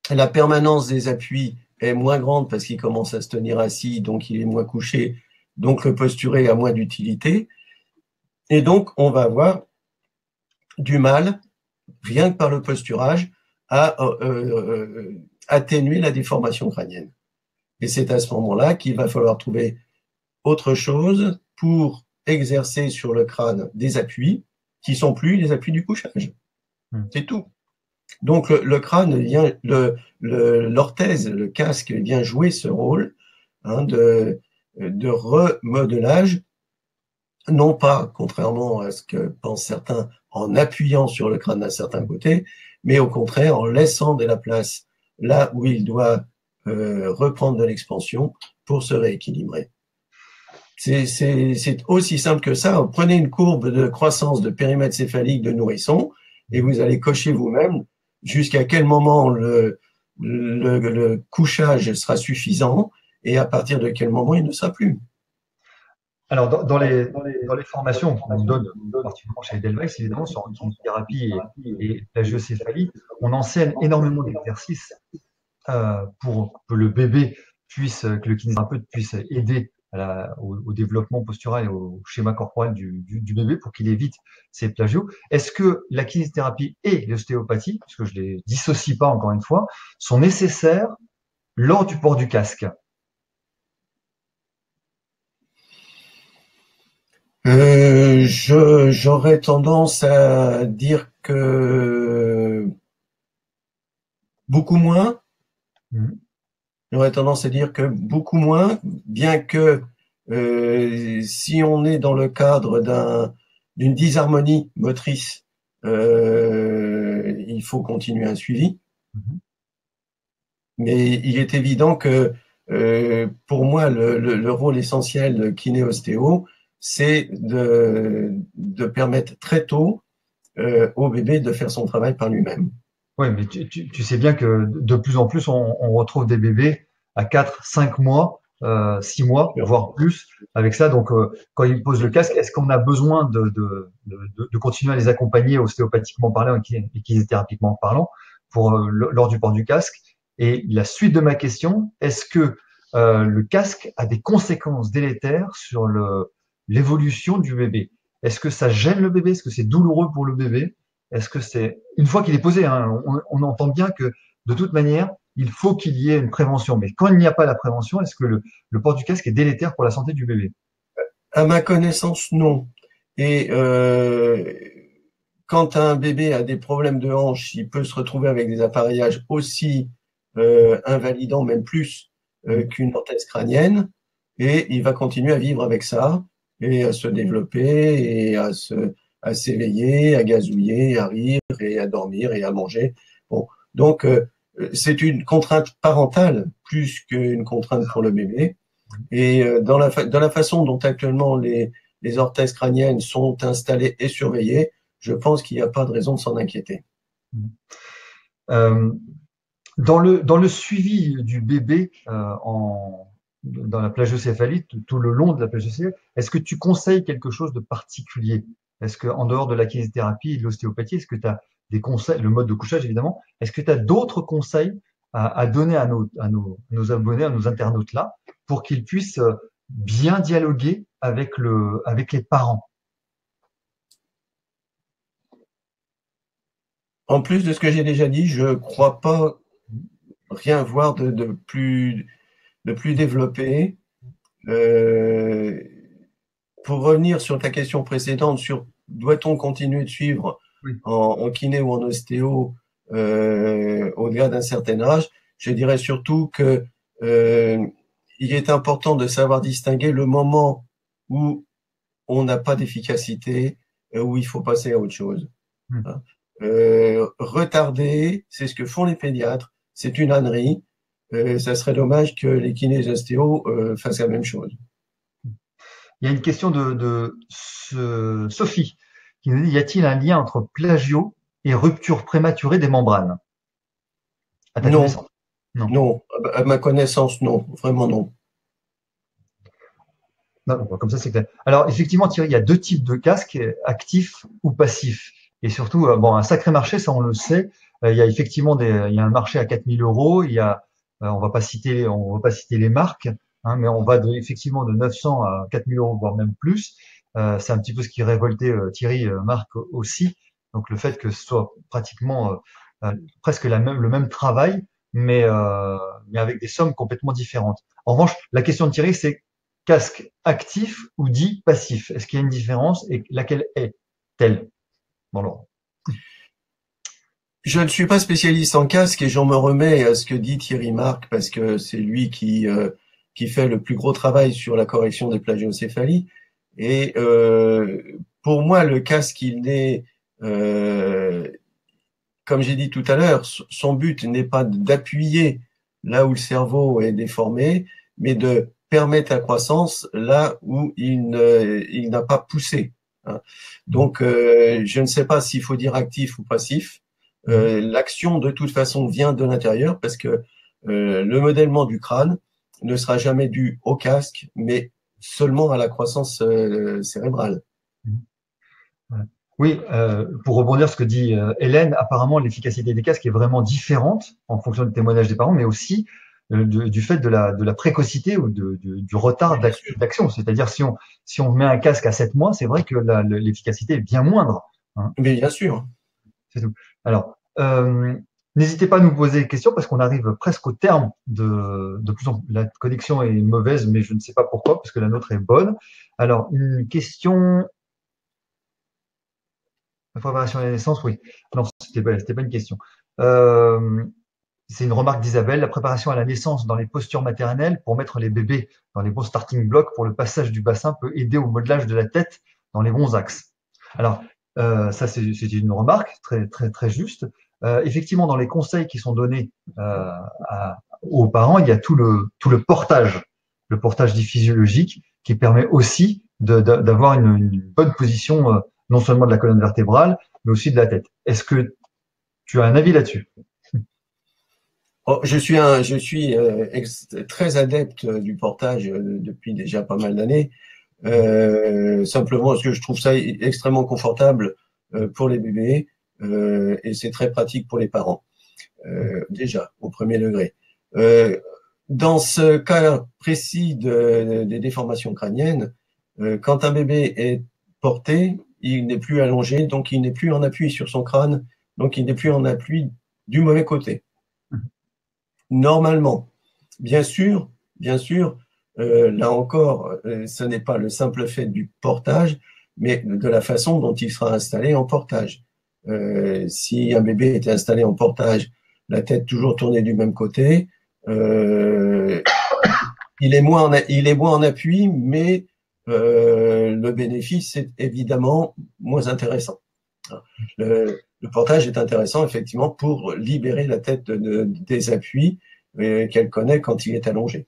Speaker 2: La permanence des appuis est moins grande parce qu'il commence à se tenir assis, donc il est moins couché, donc le posturé a moins d'utilité. Et donc, on va avoir du mal, rien que par le posturage, à atténuer la déformation crânienne. Et c'est à ce moment-là qu'il va falloir trouver autre chose pour exercer sur le crâne des appuis qui sont plus les appuis du couchage. C'est tout. Donc le crâne vient, l'orthèse, le casque vient jouer ce rôle de remodelage non pas, contrairement à ce que pensent certains, en appuyant sur le crâne d'un certain côté, mais au contraire en laissant de la place là où il doit reprendre de l'expansion pour se rééquilibrer. C'est aussi simple que ça. Prenez une courbe de croissance de périmètre céphalique de nourrisson et vous allez cocher vous-même jusqu'à quel moment le couchage sera suffisant et à partir de quel moment il ne sera plus.
Speaker 1: Alors, dans les formations qu'on donne, particulièrement chez Edelweiss, évidemment, sur kinésithérapie et plagiocéphalie, on enseigne énormément d'exercices pour que le bébé puisse, que le kinésithérapeute puisse aider au développement postural et au schéma corporel du bébé pour qu'il évite ces plagios. Est-ce que la kinésithérapie et l'ostéopathie, puisque je les dissocie pas encore une fois, sont nécessaires lors du port du casque?
Speaker 2: J'aurais tendance à dire que beaucoup moins. J'aurais tendance à dire que beaucoup moins, bien que si on est dans le cadre d'une disharmonie motrice, il faut continuer un suivi. Mais il est évident que pour moi, le rôle essentiel de kiné-ostéo, c'est de permettre très tôt au bébé de faire son travail par lui-même.
Speaker 1: Oui, mais tu sais bien que de plus en plus, on retrouve des bébés à 4, 5 mois, 6 mois, voire plus avec ça. Donc, quand ils posent le casque, est-ce qu'on a besoin de continuer à les accompagner ostéopathiquement parlant et kinésithérapiquement parlant lors du port du casque? Et la suite de ma question, est-ce que le casque a des conséquences délétères sur l'évolution du bébé? Est-ce que ça gêne le bébé? Est-ce que c'est douloureux pour le bébé? Est-ce que c'est une fois qu'il est posé, hein, on entend bien que de toute manière, il faut qu'il y ait une prévention. Mais quand il n'y a pas la prévention, est-ce que le port du casque est délétère pour la santé du bébé?
Speaker 2: À ma connaissance, non. Et quand un bébé a des problèmes de hanche, il peut se retrouver avec des appareillages aussi invalidants, même plus qu'une orthèse crânienne, et il va continuer à vivre avec ça et à se développer et à s'éveiller, à gazouiller, à rire et à dormir et à manger. Bon, donc c'est une contrainte parentale plus qu'une contrainte pour le bébé. Et dans la façon dont actuellement les orthèses crâniennes sont installées et surveillées, je pense qu'il n'y a pas de raison de s'en inquiéter.
Speaker 1: Dans le suivi du bébé dans la plagiocéphalie, tout le long de la plagiocéphalie, est-ce que tu conseilles quelque chose de particulier? Est-ce que en dehors de la kinésithérapie et de l'ostéopathie, est-ce que tu as des conseils, le mode de couchage évidemment, est-ce que tu as d'autres conseils à donner à nos abonnés, à nos internautes là, pour qu'ils puissent bien dialoguer avec les parents?
Speaker 2: En plus de ce que j'ai déjà dit, je ne crois pas rien voir de plus développé. Pour revenir sur ta question précédente sur doit-on continuer de suivre en kiné ou en ostéo au-delà d'un certain âge, je dirais surtout que il est important de savoir distinguer le moment où on n'a pas d'efficacité, où il faut passer à autre chose. Retarder, c'est ce que font les pédiatres, c'est une ânerie. Ça serait dommage que les kinés et ostéos fassent la même chose.
Speaker 1: Il y a une question de Sophie qui nous dit, y a-t-il un lien entre plagio et rupture prématurée des membranes? À ta connaissance?
Speaker 2: Non. Non, à ma connaissance, non, vraiment non.
Speaker 1: Non, comme ça, c'est clair. Alors, effectivement, Thierry, il y a deux types de casques, actifs ou passifs. Et surtout, bon, un sacré marché, ça on le sait. Il y a effectivement il y a un marché à 4 000 euros. Il y a, on va pas citer les marques, hein, mais on va effectivement de 900 à 4 000 euros, voire même plus. C'est un petit peu ce qui révoltait Thierry, Marc aussi. Donc le fait que ce soit pratiquement presque le même travail, mais avec des sommes complètement différentes. En revanche, la question de Thierry, c'est casque actif ou dit passif? Est-ce qu'il y a une différence et laquelle est-elle dans l'ordre?
Speaker 2: Je ne suis pas spécialiste en casque et j'en me remets à ce que dit Thierry Marc parce que c'est lui qui fait le plus gros travail sur la correction des plagiocéphalies. Et pour moi, le casque, il est, comme j'ai dit tout à l'heure, son but n'est pas d'appuyer là où le cerveau est déformé, mais de permettre la croissance là où il n'a pas poussé. Hein. Donc, je ne sais pas s'il faut dire actif ou passif. L'action, de toute façon, vient de l'intérieur parce que le modèlement du crâne ne sera jamais dû au casque, mais seulement à la croissance cérébrale.
Speaker 1: Ouais. Oui, pour rebondir sur ce que dit Hélène, apparemment l'efficacité des casques est vraiment différente en fonction du témoignage des parents, mais aussi du fait de la précocité ou du retard
Speaker 2: Bien sûr.
Speaker 1: d'action. C'est-à-dire si on met un casque à 7 mois, c'est vrai que l'efficacité est bien moindre. Hein.
Speaker 2: Mais bien sûr.
Speaker 1: C'est tout. Alors, n'hésitez pas à nous poser des questions parce qu'on arrive presque au terme de plus en plus. La connexion est mauvaise, mais je ne sais pas pourquoi, parce que la nôtre est bonne. Alors, une question. La préparation à la naissance, oui. Non, c'était pas une question. Euh, c'est une remarque d'Isabelle. La préparation à la naissance dans les postures maternelles pour mettre les bébés dans les bons starting blocks pour le passage du bassin peut aider au modelage de la tête dans les bons axes. Alors, ça, c'est une remarque très, très, très juste. Effectivement, dans les conseils qui sont donnés aux parents, il y a tout le portage dit physiologique qui permet aussi d'avoir une bonne position, non seulement de la colonne vertébrale, mais aussi de la tête. Est-ce que tu as un avis là-dessus?
Speaker 2: Oh, je suis très adepte du portage depuis déjà pas mal d'années. Simplement parce que je trouve ça extrêmement confortable pour les bébés et c'est très pratique pour les parents. Déjà, au premier degré. Dans ce cas précis des déformations crâniennes, quand un bébé est porté, il n'est plus allongé, donc il n'est plus en appui sur son crâne, donc il n'est plus en appui du mauvais côté. Normalement, bien sûr, là encore, ce n'est pas le simple fait du portage, mais de la façon dont il sera installé en portage. Si un bébé était installé en portage, la tête toujours tournée du même côté, il est moins en appui, mais le bénéfice est évidemment moins intéressant. Le portage est intéressant effectivement pour libérer la tête des appuis qu'elle connaît quand il est allongé.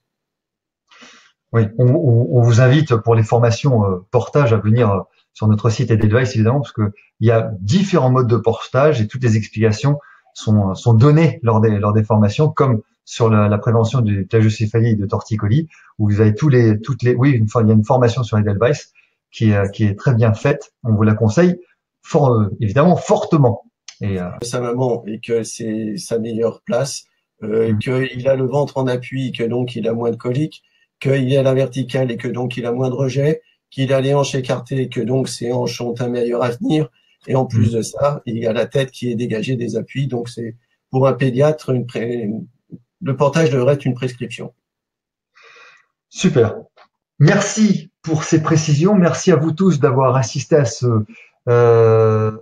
Speaker 1: Oui, on vous invite pour les formations portage à venir sur notre site Edelweiss, évidemment, parce que il y a différents modes de portage et toutes les explications sont données lors des formations, comme sur la prévention du plagiocéphalie et de torticolis, où vous avez oui, il y a une formation sur Edelweiss qui est très bien faite. On vous la conseille évidemment fortement. Et,
Speaker 2: Sa maman et que c'est sa meilleure place, qu'il a le ventre en appui, que donc il a moins de coliques, qu'il a la verticale et que donc il a moins de rejets, qu'il a les hanches écartées et que donc ses hanches ont un meilleur avenir. Et en plus de ça, il y a la tête qui est dégagée des appuis. Donc c'est pour un pédiatre, le portage devrait être une prescription.
Speaker 1: Super. Merci pour ces précisions. Merci à vous tous d'avoir assisté à ce. Euh...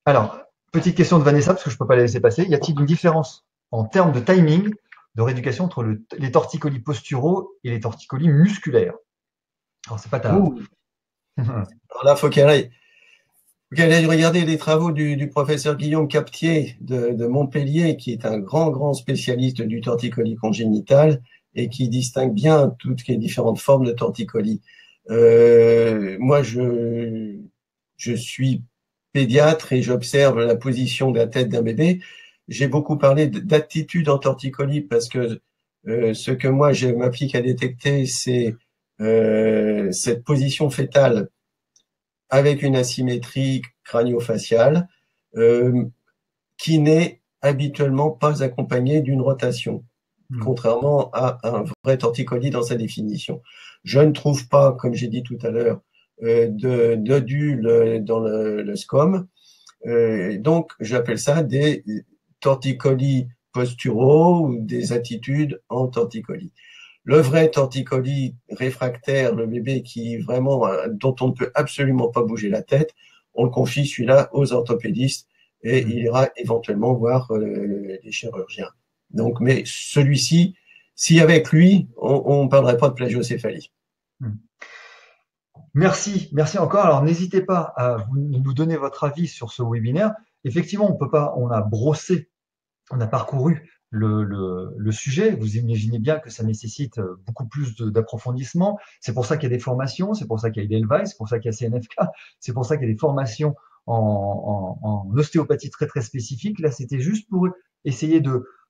Speaker 1: Alors, petite question de Vanessa, parce que je ne peux pas la laisser passer. Y a-t-il une différence en termes de timing de rééducation entre les torticolis posturaux et les torticolis musculaires? Alors, c'est pas ta.
Speaker 2: Alors là, faut qu'elle aille regarder les travaux du professeur Guillaume Captier de Montpellier, qui est un grand spécialiste du torticolis congénital et qui distingue bien toutes les différentes formes de torticolis. Moi, je suis pédiatre et j'observe la position de la tête d'un bébé. J'ai beaucoup parlé d'attitude en torticolis parce que ce que moi, je m'applique à détecter, c'est cette position fœtale avec une asymétrie crânio-faciale qui n'est habituellement pas accompagnée d'une rotation, contrairement à un vrai torticolis dans sa définition. Je ne trouve pas, comme j'ai dit tout à l'heure, d'odule dans le SCOM. Donc, j'appelle ça des torticolis posturaux ou des attitudes en torticolis. Le vrai torticolis réfractaire, le bébé qui vraiment, dont on ne peut absolument pas bouger la tête, on le confie celui-là aux orthopédistes et il ira éventuellement voir les chirurgiens. Donc, mais celui-ci, si avec lui, on ne parlerait pas de plagiocéphalie.
Speaker 1: Merci, merci encore. Alors, n'hésitez pas à nous donner votre avis sur ce webinaire. Effectivement, on peut pas, on a brossé, on a parcouru le sujet. Vous imaginez bien que ça nécessite beaucoup plus d'approfondissement. C'est pour ça qu'il y a des formations, c'est pour ça qu'il y a Edelweiss, c'est pour ça qu'il y a CNFK, c'est pour ça qu'il y a des formations en ostéopathie très très spécifiques. Là, c'était juste pour essayer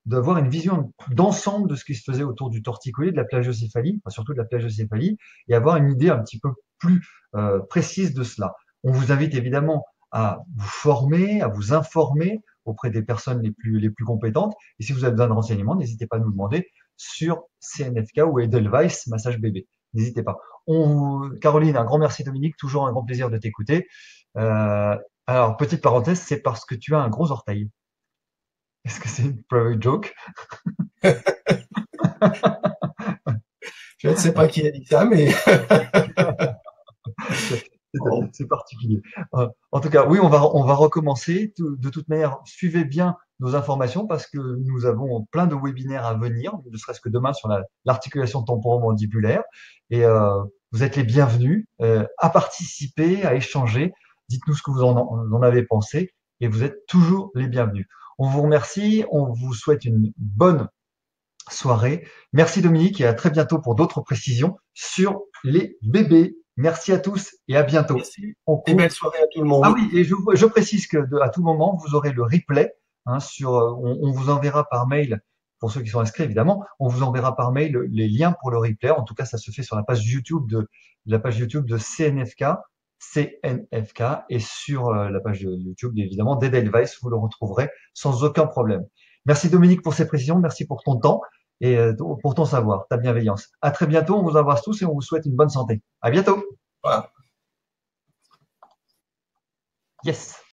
Speaker 1: d'avoir une vision d'ensemble de ce qui se faisait autour du torticolis, de la plagiocéphalie, enfin, surtout de la plagiocéphalie, et avoir une idée un petit peu plus précise de cela. On vous invite évidemment à vous former, à vous informer auprès des personnes les plus compétentes. Et si vous avez besoin de renseignements, n'hésitez pas à nous demander sur CNFK ou Edelweiss Massage Bébé. N'hésitez pas. Caroline, un grand merci Dominique, toujours un grand plaisir de t'écouter. Alors, petite parenthèse, c'est parce que tu as un gros orteil. Est-ce que c'est une private joke?
Speaker 2: Je ne sais pas qui a dit ça, mais bon,
Speaker 1: C'est particulier. En tout cas, oui, on va recommencer. De toute manière, suivez bien nos informations parce que nous avons plein de webinaires à venir, ne serait-ce que demain sur l'articulation temporomandibulaire. Et vous êtes les bienvenus à participer, à échanger. Dites-nous ce que vous en avez pensé et vous êtes toujours les bienvenus. On vous remercie, on vous souhaite une bonne soirée. Merci Dominique et à très bientôt pour d'autres précisions sur les bébés. Merci à tous et à bientôt.
Speaker 2: merci
Speaker 1: On
Speaker 2: et
Speaker 1: coupe.
Speaker 2: belle soirée à tout le
Speaker 1: Ah
Speaker 2: monde.
Speaker 1: oui, et je précise que à tout moment, vous aurez le replay on vous enverra par mail, pour ceux qui sont inscrits évidemment, on vous enverra par mail les liens pour le replay. En tout cas, ça se fait sur la page YouTube de CNFK et sur la page YouTube évidemment d'Edelweiss, vous le retrouverez sans aucun problème. Merci Dominique pour ces précisions, merci pour ton temps et pour ton savoir, ta bienveillance. À très bientôt, on vous embrasse tous et on vous souhaite une bonne santé. À bientôt.
Speaker 2: Voilà.
Speaker 1: Yes.